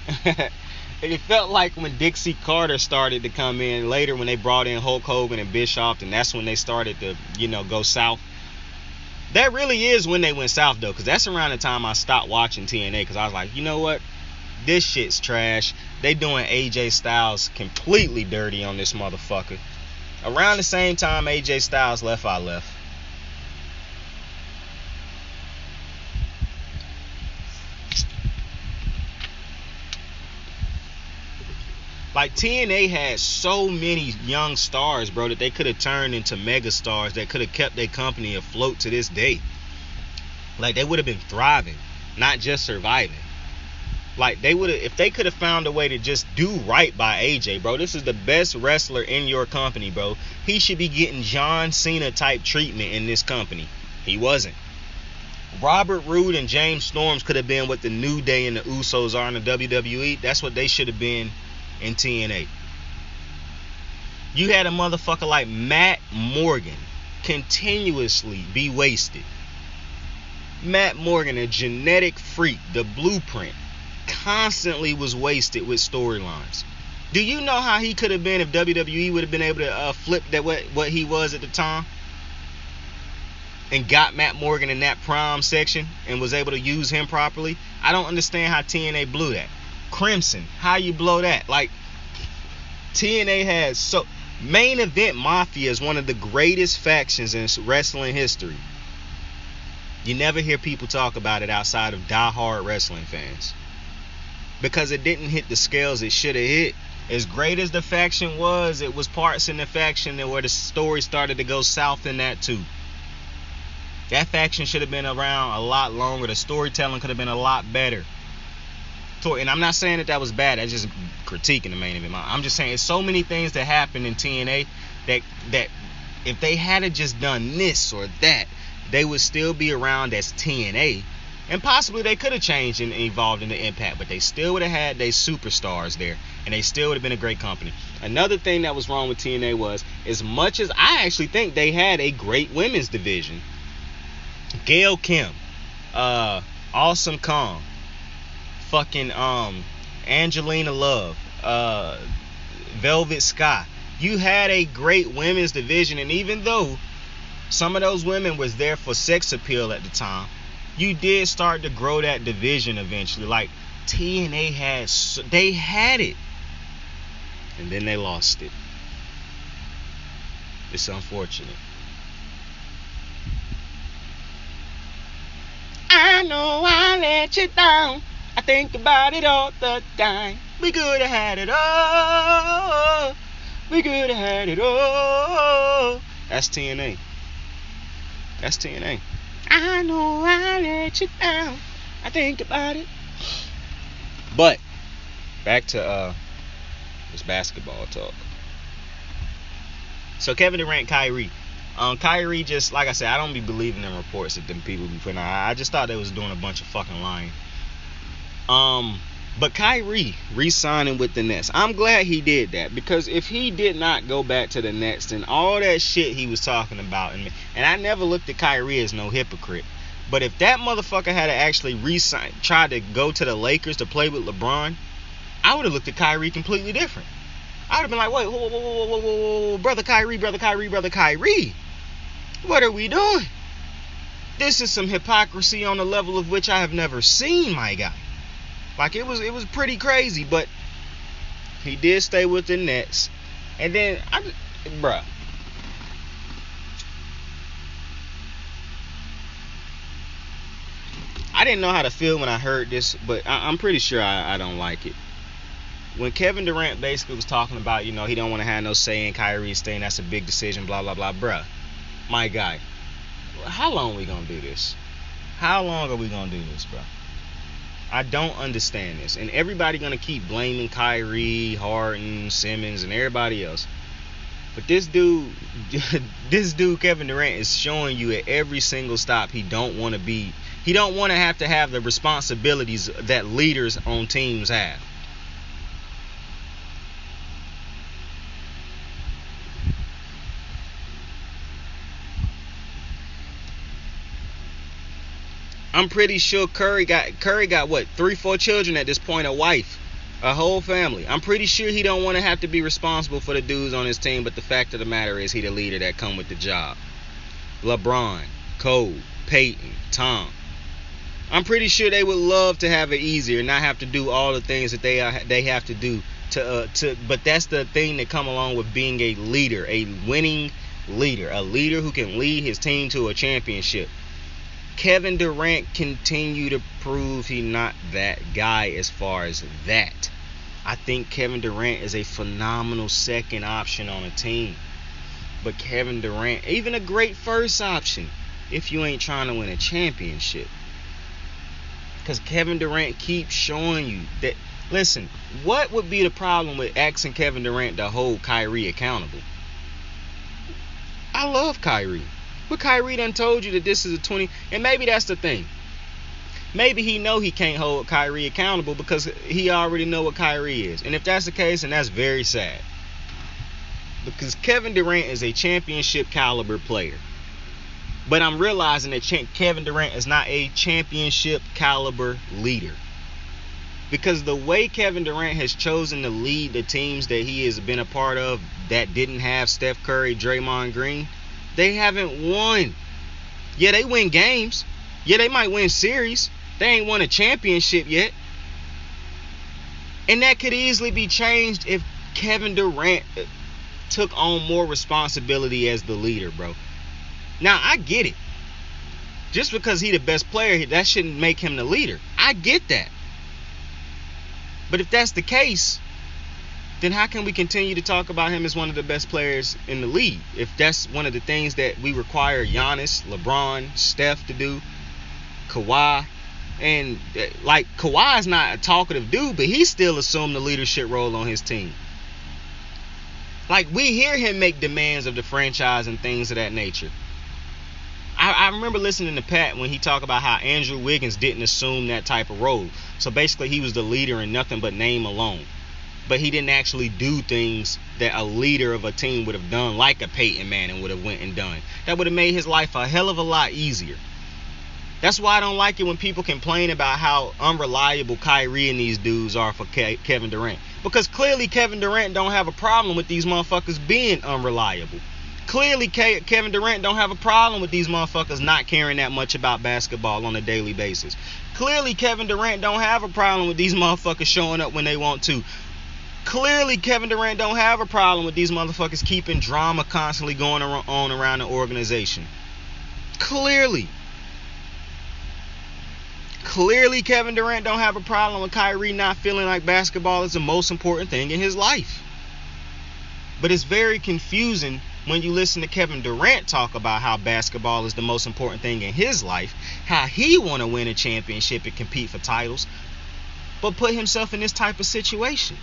It felt like when Dixie Carter started to come in later, when they brought in Hulk Hogan and Bischoff, and that's when they started to, go south. That really is when they went south, though, because that's around the time I stopped watching TNA, because I was like, you know what? This shit's trash. They doing AJ Styles completely dirty on this motherfucker. Around the same time AJ Styles left, I left. Like, TNA had so many young stars, bro, that they could have turned into mega stars that could have kept their company afloat to this day. Like, they would have been thriving, not just surviving. Like, they would have, if they could have found a way to just do right by AJ, bro. This is the best wrestler in your company, bro. He should be getting John Cena type treatment in this company. He wasn't. Robert Roode and James Storms could have been what the New Day and the Usos are in the WWE. That's what they should have been in TNA. You had a motherfucker like Matt Morgan continuously be wasted. Matt Morgan, a genetic freak, the blueprint, constantly was wasted with storylines. Do you know how he could have been if WWE would have been able to flip that what he was at the time? And got Matt Morgan in that prime section and was able to use him properly? I don't understand how TNA blew that. Crimson, how you blow that? Like, TNA has so... Main Event Mafia is one of the greatest factions in wrestling history. You never hear people talk about it outside of diehard wrestling fans. Because it didn't hit the scales it should have hit. As great as the faction was, it was parts in the faction that where the story started to go south in that too. That faction should have been around a lot longer. The storytelling could have been a lot better. And I'm not saying that was bad. That's just critiquing the Main Event. I'm just saying it's so many things that happened in TNA that if they had just done this or that, they would still be around as TNA. And possibly they could have changed and evolved into Impact, but they still would have had their superstars there, and they still would have been a great company. Another thing that was wrong with TNA was, as much as I actually think they had a great women's division, Gail Kim, Awesome Kong, fucking Angelina Love, Velvet Sky. You had a great women's division, and even though some of those women was there for sex appeal at the time, you did start to grow that division eventually. Like TNA they had it, and then they lost it. It's unfortunate. I know I let you down. I think about it all the time. We could have had it all. We could have had it all. That's TNA. That's TNA. I know I let you down. I think about it. But back to this basketball talk. So Kevin Durant, Kyrie. Kyrie, just like I said, I don't be believing in reports that them people be putting out. I just thought they was doing a bunch of fucking lying. But Kyrie re-signing with the Nets, I'm glad he did that, because if he did not go back to the Nets, then all that shit he was talking about, and I never looked at Kyrie as no hypocrite, but if that motherfucker had to actually re-sign, tried to go to the Lakers to play with LeBron, I would have looked at Kyrie completely different. I would have been like, wait, whoa, brother Kyrie, what are we doing? This is some hypocrisy on a level of which I have never seen, my guy. Like, it was pretty crazy, but he did stay with the Nets. And then, bruh. I didn't know how to feel when I heard this, but I'm pretty sure I don't like it. When Kevin Durant basically was talking about, he don't want to have no say in Kyrie's thing, that's a big decision, blah, blah, blah. Bruh, my guy, how long are we going to do this? How long are we going to do this, bruh? I don't understand this. And everybody going to keep blaming Kyrie, Harden, Simmons, and everybody else. But this dude, Kevin Durant, is showing you at every single stop he don't want to have the responsibilities that leaders on teams have. I'm pretty sure Curry got what, 3-4 children at this point, a wife, a whole family. I'm pretty sure he don't want to have to be responsible for the dudes on his team, but the fact of the matter is he the leader that come with the job. LeBron, Cole, Peyton, Tom. I'm pretty sure they would love to have it easier and not have to do all the things that they have to do but that's the thing that come along with being a leader, a winning leader, a leader who can lead his team to a championship. Kevin Durant continue to prove he not that guy as far as that. I think Kevin Durant is a phenomenal second option on a team. But Kevin Durant, even a great first option if you ain't trying to win a championship. Because Kevin Durant keeps showing you that, listen, what would be the problem with asking Kevin Durant to hold Kyrie accountable? I love Kyrie. But Kyrie done told you that this is a 20, and maybe that's the thing. Maybe he know he can't hold Kyrie accountable because he already know what Kyrie is. And if that's the case, then that's very sad. Because Kevin Durant is a championship caliber player. But I'm realizing that Kevin Durant is not a championship caliber leader. Because the way Kevin Durant has chosen to lead the teams that he has been a part of that didn't have Steph Curry, Draymond Green, they haven't won. Yeah, they win games. Yeah, they might win series. They ain't won a championship yet. And that could easily be changed if Kevin Durant took on more responsibility as the leader, bro. Now, I get it. Just because he's the best player, that shouldn't make him the leader. I get that. But if that's the case, then how can we continue to talk about him as one of the best players in the league? If that's one of the things that we require Giannis, LeBron, Steph to do, Kawhi. And like, Kawhi's not a talkative dude, but he still assumed the leadership role on his team. Like, we hear him make demands of the franchise and things of that nature. I remember listening to Pat when he talked about how Andrew Wiggins didn't assume that type of role. So basically he was the leader in nothing but name alone. But he didn't actually do things that a leader of a team would have done, like a Peyton Manning would have went and done. That would have made his life a hell of a lot easier. That's why I don't like it when people complain about how unreliable Kyrie and these dudes are for Kevin Durant. Because clearly Kevin Durant don't have a problem with these motherfuckers being unreliable. Clearly Kevin Durant don't have a problem with these motherfuckers not caring that much about basketball on a daily basis. Clearly Kevin Durant don't have a problem with these motherfuckers showing up when they want to. Clearly Kevin Durant don't have a problem with these motherfuckers keeping drama constantly going on around the organization. Clearly Kevin Durant don't have a problem with Kyrie not feeling like basketball is the most important thing in his life. But it's very confusing when you listen to Kevin Durant talk about how basketball is the most important thing in his life, how he want to win a championship and compete for titles, but put himself in this type of situation.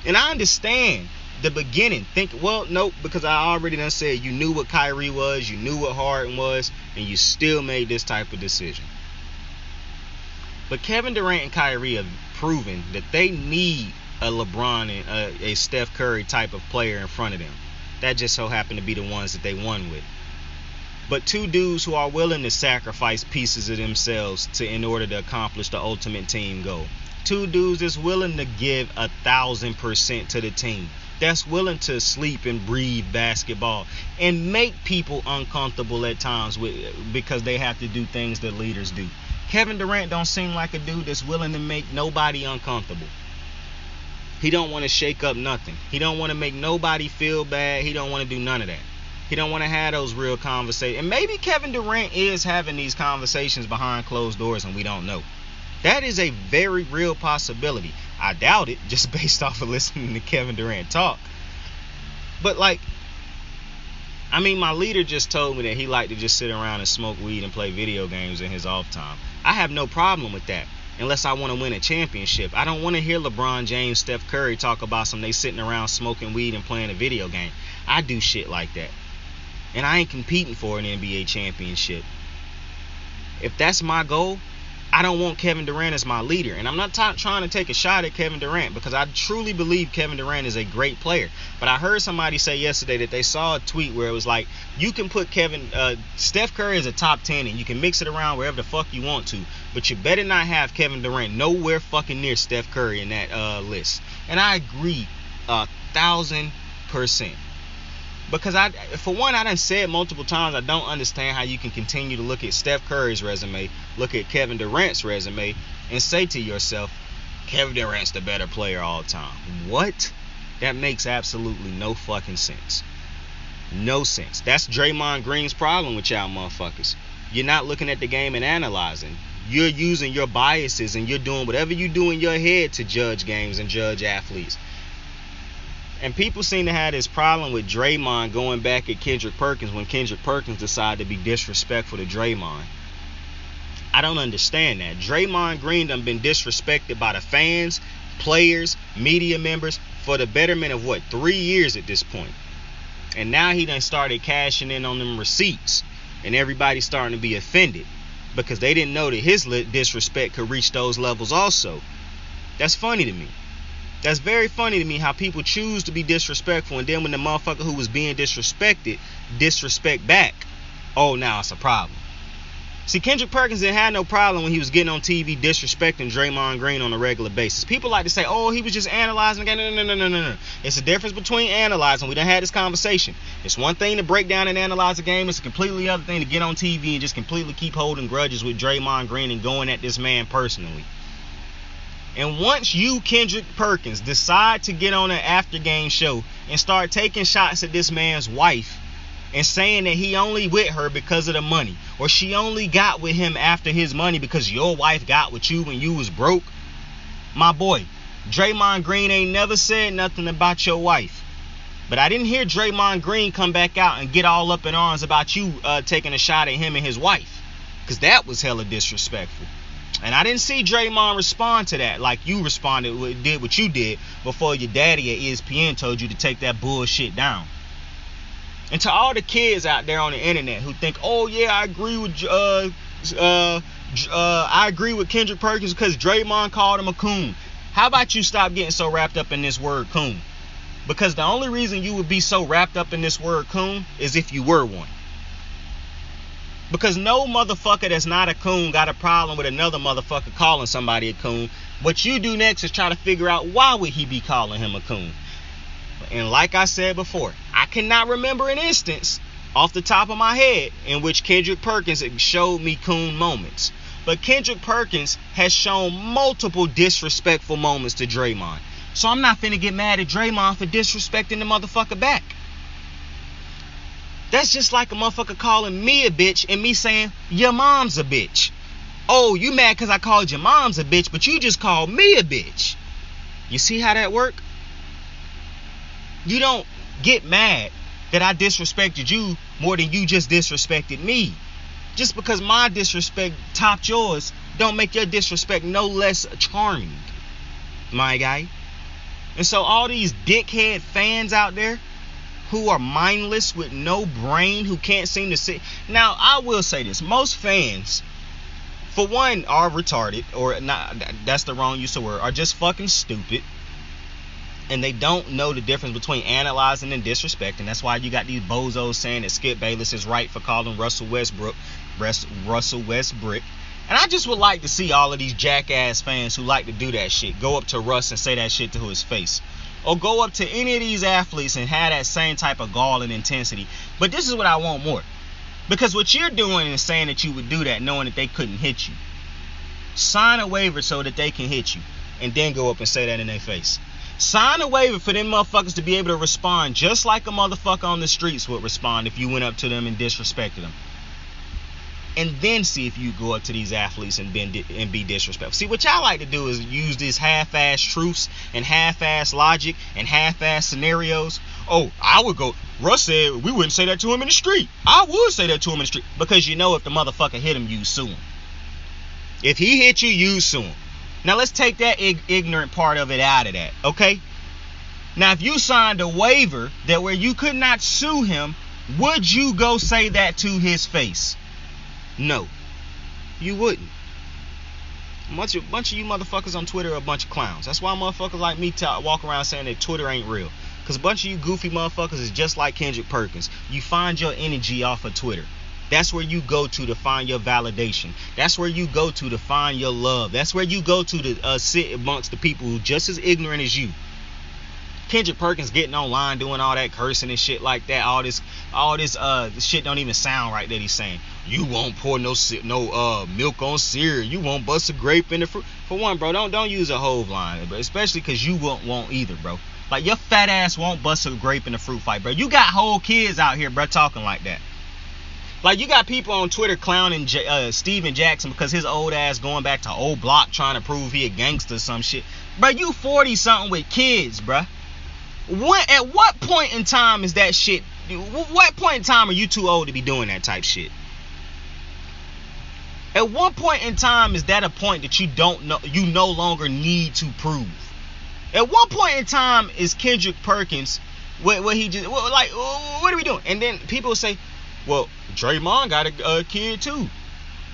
And I understand the beginning. Nope, because I already done said you knew what Kyrie was, you knew what Harden was, and you still made this type of decision. But Kevin Durant and Kyrie have proven that they need a LeBron and a Steph Curry type of player in front of them. That just so happened to be the ones that they won with. But two dudes who are willing to sacrifice pieces of themselves in order to accomplish the ultimate team goal. Two dudes that's willing to give 1,000% to the team. That's willing to sleep and breathe basketball and make people uncomfortable at times because they have to do things that leaders do. Kevin Durant don't seem like a dude that's willing to make nobody uncomfortable. He don't want to shake up nothing. He don't want to make nobody feel bad. He don't want to do none of that. He don't want to have those real conversations. And maybe Kevin Durant is having these conversations behind closed doors and we don't know. That is a very real possibility. I doubt it, just based off of listening to Kevin Durant talk. But like, I mean, my leader just told me that he liked to just sit around and smoke weed and play video games in his off time. I have no problem with that. Unless I want to win a championship. I don't want to hear LeBron James, Steph Curry talk about they sitting around smoking weed and playing a video game. I do shit like that. And I ain't competing for an NBA championship. If that's my goal, I don't want Kevin Durant as my leader. And I'm not trying to take a shot at Kevin Durant because I truly believe Kevin Durant is a great player. But I heard somebody say yesterday that they saw a tweet where it was like, you can put Steph Curry as a top 10 and you can mix it around wherever the fuck you want to. But you better not have Kevin Durant nowhere fucking near Steph Curry in that list. And I agree 1,000%. Because for one, I done said multiple times, I don't understand how you can continue to look at Steph Curry's resume, look at Kevin Durant's resume, and say to yourself, Kevin Durant's the better player all time. What? That makes absolutely no fucking sense. No sense. That's Draymond Green's problem with y'all motherfuckers. You're not looking at the game and analyzing. You're using your biases and you're doing whatever you do in your head to judge games and judge athletes. And people seem to have this problem with Draymond going back at Kendrick Perkins when Kendrick Perkins decided to be disrespectful to Draymond. I don't understand that. Draymond Green done been disrespected by the fans, players, media members for the betterment of 3 years at this point. And now he done started cashing in on them receipts. And everybody's starting to be offended because they didn't know that his disrespect could reach those levels also. That's funny to me. That's very funny to me how people choose to be disrespectful and then when the motherfucker who was being disrespected disrespect back. oh, now it's a problem. See, Kendrick Perkins didn't have no problem when he was getting on TV disrespecting Draymond Green on a regular basis. People like to say, oh, he was just analyzing the game. No. It's a difference between analyzing. We done had this conversation. It's one thing to break down and analyze a game. It's a completely other thing to get on TV and just completely keep holding grudges with Draymond Green and going at this man personally. And once you, Kendrick Perkins, decide to get on an after game show and start taking shots at this man's wife and saying that he only with her because of the money, or she only got with him after his money because your wife got with you when you was broke, my boy, Draymond Green ain't never said nothing about your wife. But I didn't hear Draymond Green come back out and get all up in arms about you taking a shot at him and his wife, because that was hella disrespectful. And I didn't see Draymond respond to that like you responded, did what you did before your daddy at ESPN told you to take that bullshit down. And to all the kids out there on the internet who think, oh yeah, I agree with Kendrick Perkins because Draymond called him a coon. How about you stop getting so wrapped up in this word coon? Because the only reason you would be so wrapped up in this word coon is if you were one. Because no motherfucker that's not a coon got a problem with another motherfucker calling somebody a coon. What you do next is try to figure out why would he be calling him a coon. And like I said before, I cannot remember an instance off the top of my head in which Kendrick Perkins showed me coon moments. But Kendrick Perkins has shown multiple disrespectful moments to Draymond. So I'm not finna get mad at Draymond for disrespecting the motherfucker back. That's just like a motherfucker calling me a bitch and me saying, your mom's a bitch. Oh, you mad because I called your mom's a bitch, but you just called me a bitch. You see how that work? You don't get mad that I disrespected you more than you just disrespected me. Just because my disrespect topped yours don't make your disrespect no less charming, my guy. And so all these dickhead fans out there who are mindless with no brain, who can't seem to see. Now, I will say this. Most fans, for one, are retarded, or not, that's the wrong use of word, are just fucking stupid. And they don't know the difference between analyzing and disrespecting. That's why you got these bozos saying that Skip Bayless is right for calling Russell Westbrook. And I just would like to see all of these jackass fans who like to do that shit go up to Russ and say that shit to his face. Or go up to any of these athletes and have that same type of gall and intensity. But this is what I want more. Because what you're doing is saying that you would do that knowing that they couldn't hit you. Sign a waiver so that they can hit you. And then go up and say that in their face. Sign a waiver for them motherfuckers to be able to respond just like a motherfucker on the streets would respond if you went up to them and disrespected them. And then see if you go up to these athletes and be disrespectful. See, what y'all like to do is use these half-ass truths and half-ass logic and half-ass scenarios. Oh, I would go, Russ said we wouldn't say that to him in the street. I would say that to him in the street. Because you know if the motherfucker hit him, you sue him. If he hit you, you sue him. Now let's take that ignorant part of it out of that, okay? Now if you signed a waiver that where you could not sue him, would you go say that to his face? No, you wouldn't. A bunch of you motherfuckers on Twitter are a bunch of clowns. That's why motherfuckers like me walk around saying that Twitter ain't real. Because a bunch of you goofy motherfuckers is just like Kendrick Perkins. You find your energy off of Twitter. That's where you go to find your validation. That's where you go to find your love. That's where you go to sit amongst the people who just as ignorant as you. Kendrick Perkins getting online doing all that cursing and shit like that. All this shit don't even sound right that he's saying. You won't pour no milk on cereal. You won't bust a grape in the fruit. For one, bro, don't use a Hove line, but especially because you won't either, bro. Like your fat ass won't bust a grape in the fruit fight, bro. You got whole kids out here, bro, talking like that. Like, you got people on Twitter clowning Steven Jackson because his old ass going back to old block trying to prove he a gangster or some shit. Bro, you 40-something with kids, bro. At what point in time is that shit? What point in time are you too old to be doing that type shit? At what point in time is that a point that you no longer need to prove? At what point in time is Kendrick Perkins what are we doing? And then people say, well, Draymond got a kid too.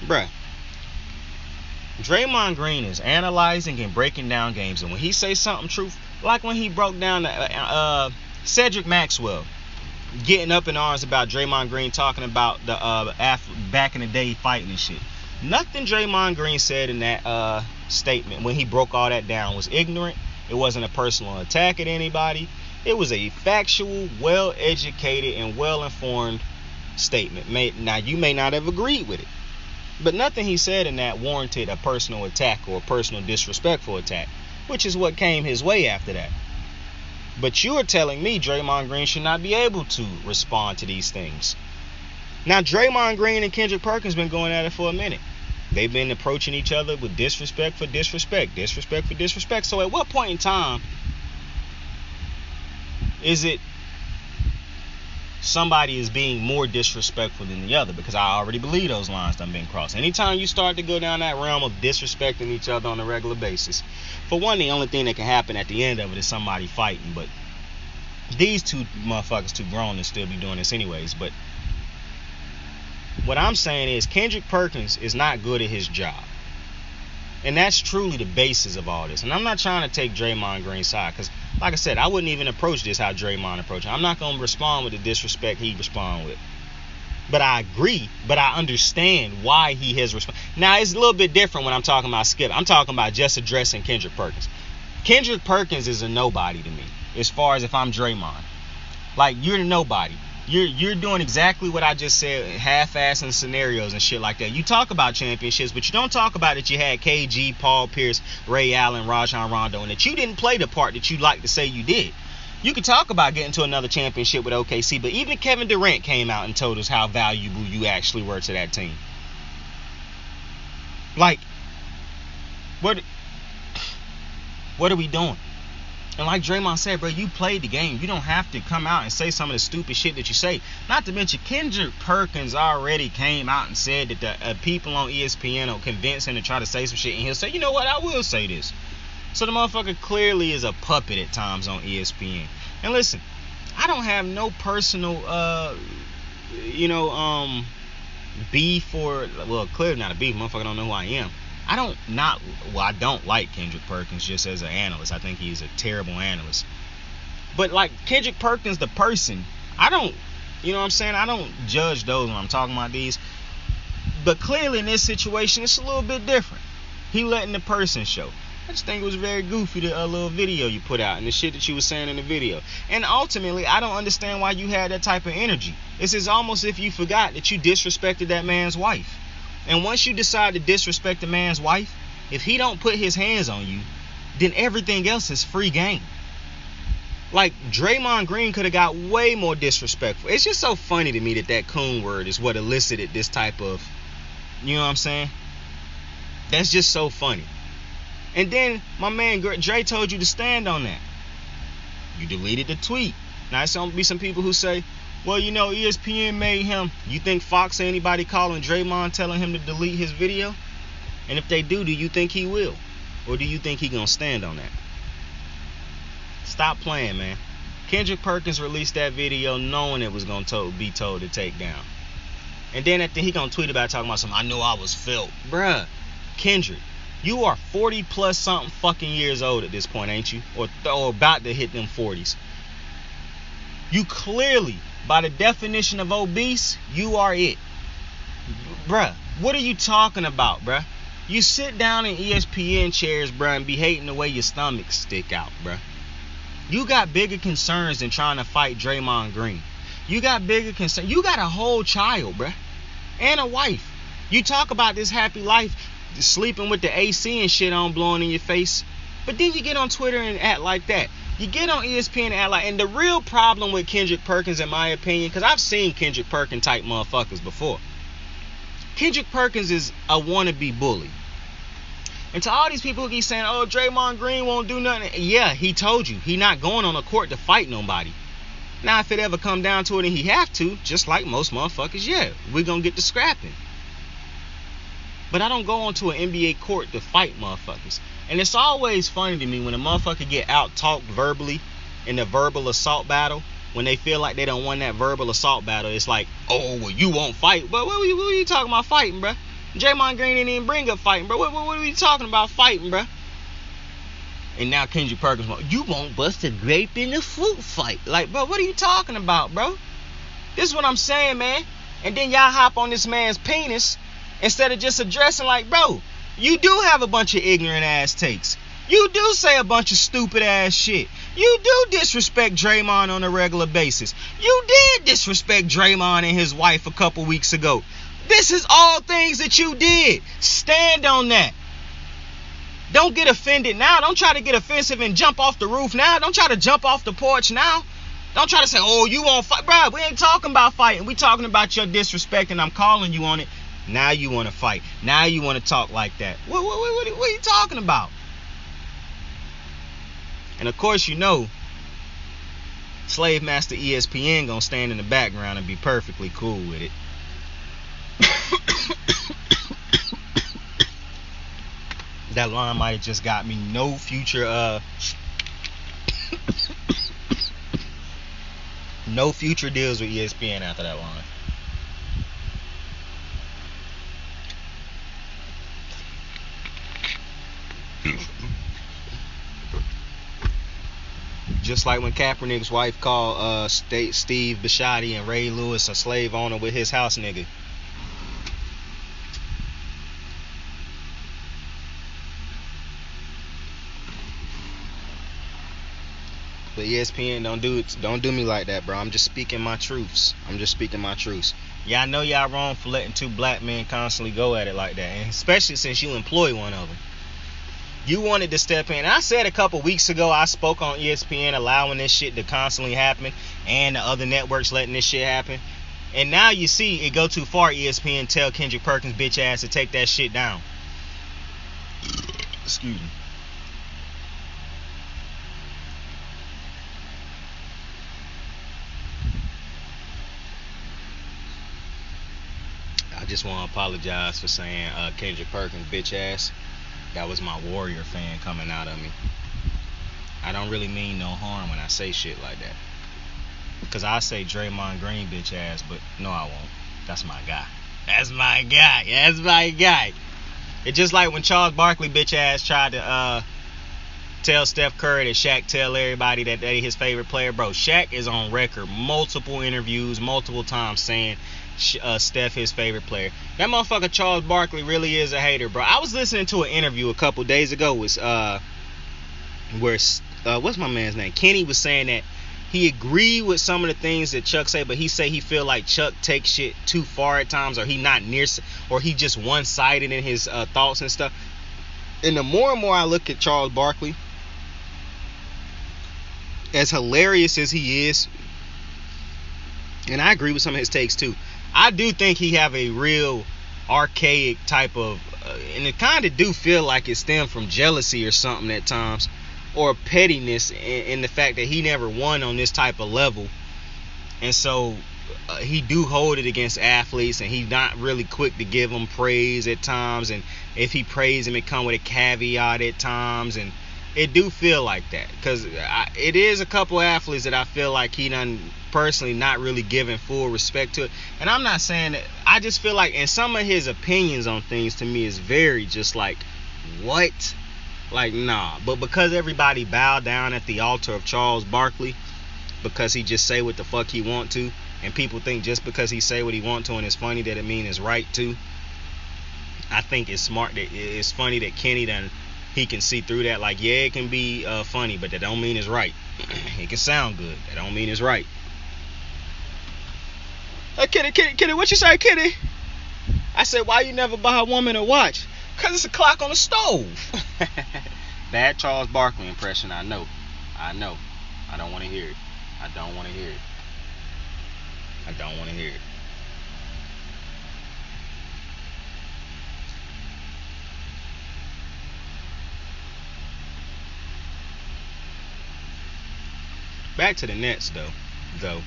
Bruh. Draymond Green is analyzing and breaking down games. And when he say something truth, like when he broke down Cedric Maxwell. getting up in arms about Draymond Green talking about the back in the day fighting and shit. Nothing Draymond Green said in that statement when he broke all that down was ignorant. It wasn't a personal attack at anybody. It was a factual, well-educated, and well-informed statement. Now, you may not have agreed with it, but nothing he said in that warranted a personal attack or a personal disrespectful attack, which is what came his way after that. But you are telling me Draymond Green should not be able to respond to these things. Now, Draymond Green and Kendrick Perkins been going at it for a minute. They've been approaching each other with disrespect for disrespect, disrespect for disrespect. So at what point in time is it somebody is being more disrespectful than the other? Because I already believe those lines done been crossed. Anytime you start to go down that realm of disrespecting each other on a regular basis, for one, the only thing that can happen at the end of it is somebody fighting. But these two motherfuckers too grown to still be doing this anyways. But what I'm saying is Kendrick Perkins is not good at his job. And that's truly the basis of all this. And I'm not trying to take Draymond Green's side, because, like I said, I wouldn't even approach this how Draymond approached it. I'm not going to respond with the disrespect he responded with. But I agree, but I understand why he has responded. Now, it's a little bit different when I'm talking about Skip. I'm talking about just addressing Kendrick Perkins. Kendrick Perkins is a nobody to me, as far as if I'm Draymond. Like, you're a nobody. You're doing exactly what I just said, half-assing scenarios and shit like that. You talk about championships, but you don't talk about that you had KG, Paul Pierce, Ray Allen, Rajon Rondo, and that you didn't play the part that you like to say you did. You could talk about getting to another championship with OKC, but even Kevin Durant came out and told us how valuable you actually were to that team. Like, what are we doing? And like Draymond said, bro, you played the game. You don't have to come out and say some of the stupid shit that you say. Not to mention, Kendrick Perkins already came out and said that the people on ESPN will convince him to try to say some shit, and he'll say, you know what, I will say this. So the motherfucker clearly is a puppet at times on ESPN. And listen, I don't have no personal, beef or, well, clearly not a beef. Motherfucker don't know who I am. I don't like Kendrick Perkins just as an analyst. I think he's a terrible analyst. But like Kendrick Perkins, the person, I don't judge those when I'm talking about these. But clearly in this situation, it's a little bit different. He letting the person show. I just think it was very goofy, the little video you put out and the shit that you was saying in the video. And ultimately, I don't understand why you had that type of energy. It's almost if you forgot that you disrespected that man's wife. And once you decide to disrespect a man's wife, if he don't put his hands on you, then everything else is free game. Like, Draymond Green could have got way more disrespectful. It's just so funny to me that coon word is what elicited this type of, you know what I'm saying? That's just so funny. And then my man Dre told you to stand on that. You deleted the tweet. Now, it's going to be some people who say, well, you know, ESPN made him. You think Fox or anybody calling Draymond telling him to delete his video? And if they do you think he will? Or do you think he gonna stand on that? Stop playing, man. Kendrick Perkins released that video knowing it was gonna be told to take down. And then he gonna tweet about talking about something. I know I was felt. Bruh, Kendrick, you are 40 plus something fucking years old at this point, ain't you? Or about to hit them 40s. You clearly, by the definition of obese, you are it. Bruh, what are you talking about, bruh? You sit down in ESPN chairs, bruh, and be hating the way your stomach stick out, bruh. You got bigger concerns than trying to fight Draymond Green. You got bigger concerns. You got a whole child, bruh, and a wife. You talk about this happy life, sleeping with the AC and shit on, blowing in your face, but then you get on Twitter and act like that. You get on ESPN and act like, and the real problem with Kendrick Perkins, in my opinion, because I've seen Kendrick Perkins type motherfuckers before. Kendrick Perkins is a wannabe bully. And to all these people who keep saying, oh, Draymond Green won't do nothing. Yeah, he told you. He not going on the court to fight nobody. Now, if it ever come down to it and he have to, just like most motherfuckers, yeah, we're going to get to scrapping. But I don't go onto an NBA court to fight motherfuckers. And it's always funny to me when a motherfucker get out-talked verbally in the verbal assault battle. When they feel like they don't won that verbal assault battle, it's like, oh, well, you won't fight. But what are you talking about fighting, bruh? Draymond Green didn't even bring up fighting, bro. What are you talking about fighting, bruh? And now Kendrick Perkins, you won't bust a grape in a fruit fight. Like, bro, what are you talking about, bro? This is what I'm saying, man. And then y'all hop on this man's penis instead of just addressing like, bro, you do have a bunch of ignorant ass takes. You do say a bunch of stupid ass shit. You do disrespect Draymond on a regular basis. You did disrespect Draymond and his wife a couple weeks ago. This is all things that you did. Stand on that. Don't get offended now. Don't try to get offensive and jump off the roof now. Don't try to jump off the porch now. Don't try to say, oh, you won't fight. Bro, we ain't talking about fighting. We talking about your disrespect, and I'm calling you on it. Now you want to fight. Now you want to talk like that. What are you talking about? And of course, you know, Slave Master ESPN gonna stand in the background and be perfectly cool with it. That line might have just got me no future no future deals with ESPN after that line. Just like when Kaepernick's wife called Steve Bisciotti and Ray Lewis a slave owner with his house nigga. But ESPN, don't do me like that, bro. I'm just speaking my truths. Y'all know y'all wrong for letting two black men constantly go at it like that, and especially since you employ one of them. You wanted to step in. I said a couple weeks ago, I spoke on ESPN allowing this shit to constantly happen, and the other networks letting this shit happen. And now you see it go too far. ESPN tell Kendrick Perkins bitch ass to take that shit down. Excuse me. I just want to apologize for saying Kendrick Perkins bitch ass. That was my Warrior fan coming out of me. I don't really mean no harm when I say shit like that. Because I say Draymond Green bitch ass, but no I won't. That's my guy. That's my guy. It's just like when Charles Barkley bitch ass tried to tell Steph Curry that Shaq tell everybody that they his favorite player. Bro, Shaq is on record multiple interviews, multiple times saying Steph his favorite player. That motherfucker Charles Barkley really is a hater, bro. I was listening to an interview a couple days ago with where what's my man's name? Kenny was saying that he agreed with some of the things that Chuck say, but he say he feel like Chuck takes shit too far at times, or he not near, or he just one-sided in his thoughts and stuff. And the more and more I look at Charles Barkley, as hilarious as he is, and I agree with some of his takes too, I do think he have a real archaic type of, and it kind of do feel like it stemmed from jealousy or something at times, or pettiness in the fact that he never won on this type of level, and so he do hold it against athletes, and he not really quick to give them praise at times, and if he praise him, it come with a caveat at times, and it do feel like that, because it is a couple athletes that I feel like he done personally not really giving full respect to it. And I'm not saying that, I just feel like, and some of his opinions on things to me is very just like, what? Like, nah. But because everybody bowed down at the altar of Charles Barkley, because he just say what the fuck he want to, and people think just because he say what he want to and it's funny that it mean it's right too. I think it's smart that it's funny that Kenny done, he can see through that. Like, yeah, it can be funny, but that don't mean it's right. It can sound good, that don't mean it's right. Hey, Kitty, what you say, Kitty? I said, why you never buy a woman a watch? Because it's a clock on the stove. Bad Charles Barkley impression, I know. I don't want to hear it. I don't want to hear it. Back to the Nets, though.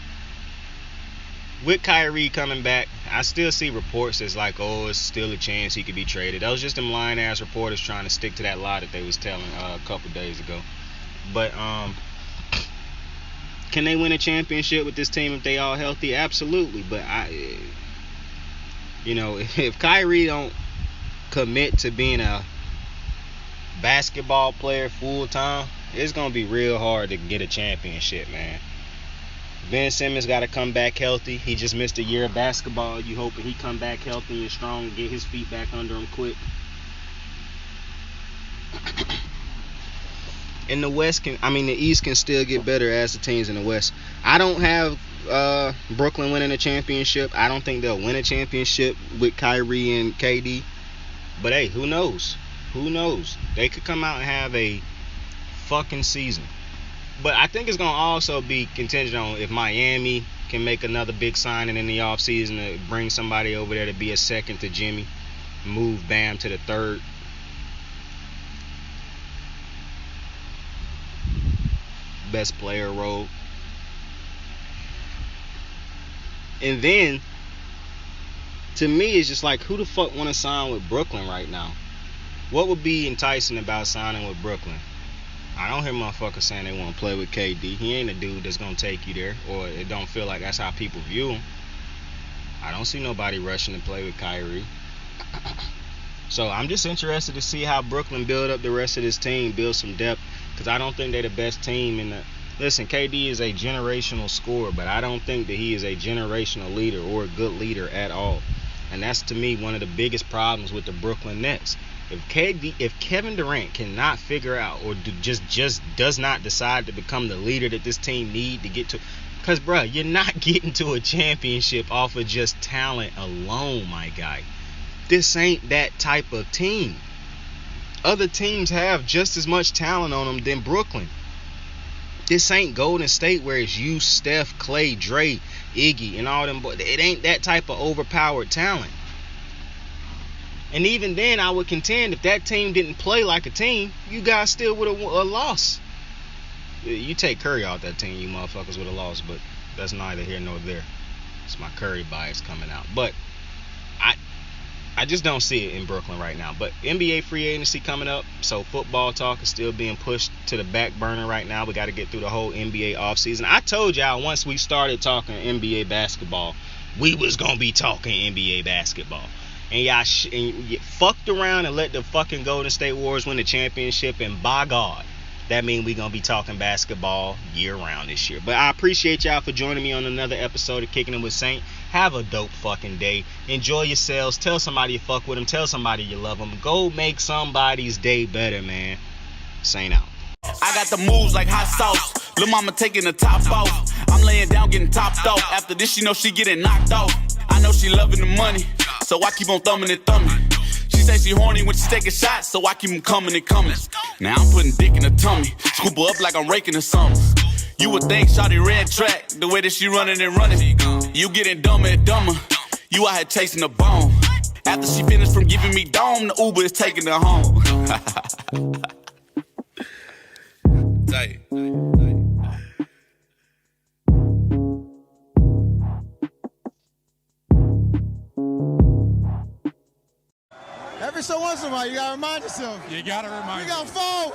With Kyrie coming back, I still see reports that's like, oh, it's still a chance he could be traded. That was just them lying ass reporters trying to stick to that lie that they was telling a couple days ago. But can they win a championship with this team if they all healthy? Absolutely. But if Kyrie don't commit to being a basketball player full time, it's gonna be real hard to get a championship, man. Ben Simmons got to come back healthy. He just missed a year of basketball. You hoping he come back healthy and strong and get his feet back under him quick. And the East can still get better as the teams in the West. I don't have Brooklyn winning a championship. I don't think they'll win a championship with Kyrie and KD. But hey, who knows? Who knows? They could come out and have a fucking season. But I think it's going to also be contingent on if Miami can make another big signing in the offseason to bring somebody over there to be a second to Jimmy, move Bam to the third. Best player role. And then, to me, it's just like, who the fuck want to sign with Brooklyn right now? What would be enticing about signing with Brooklyn? I don't hear motherfuckers saying they want to play with KD. He ain't a dude that's going to take you there, or it don't feel like that's how people view him. I don't see nobody rushing to play with Kyrie. So I'm just interested to see how Brooklyn build up the rest of this team, build some depth, because I don't think they're the best team in the... Listen, KD is a generational scorer, but I don't think that he is a generational leader or a good leader at all. And that's, to me, one of the biggest problems with the Brooklyn Nets. If Kevin Durant cannot figure out or just does not decide to become the leader that this team need to get to, because bruh, you're not getting to a championship off of just talent alone, my guy. This ain't that type of team. Other teams have just as much talent on them than Brooklyn. This ain't Golden State where it's you, Steph, Clay, Dre, Iggy, and all them boys. It ain't that type of overpowered talent. And even then, I would contend if that team didn't play like a team, you guys still would have a loss. You take Curry out that team, you motherfuckers would have lost, but that's neither here nor there. It's my Curry bias coming out. But I just don't see it in Brooklyn right now. But NBA free agency coming up, so football talk is still being pushed to the back burner right now. We got to get through the whole NBA offseason. I told y'all once we started talking NBA basketball, we was going to be talking NBA basketball. And y'all fucked around and let the fucking Golden State Warriors win the championship, and by God, that means we're going to be talking basketball year-round this year. But I appreciate y'all for joining me on another episode of Kickin' It with Saint. Have a dope fucking day. Enjoy yourselves. Tell somebody you fuck with them. Tell somebody you love them. Go make somebody's day better, man. Saint out. I got the moves like hot sauce. Lil' mama taking the top off. I'm laying down getting topped off. After this, she know she getting knocked off. I know she loving the money, so I keep on thumbing and thumbing. She say she horny when she taking shots, so I keep them coming and coming. Now I'm putting dick in her tummy, scoop her up like I'm raking her something. You would think shawty red track, the way that she running and running. You getting dumber and dumber, you out here chasing the bone. After she finished from giving me dome, the Uber is taking her home. Tight. Every so once in a while, you gotta remind yourself. You gotta remind You got a phone.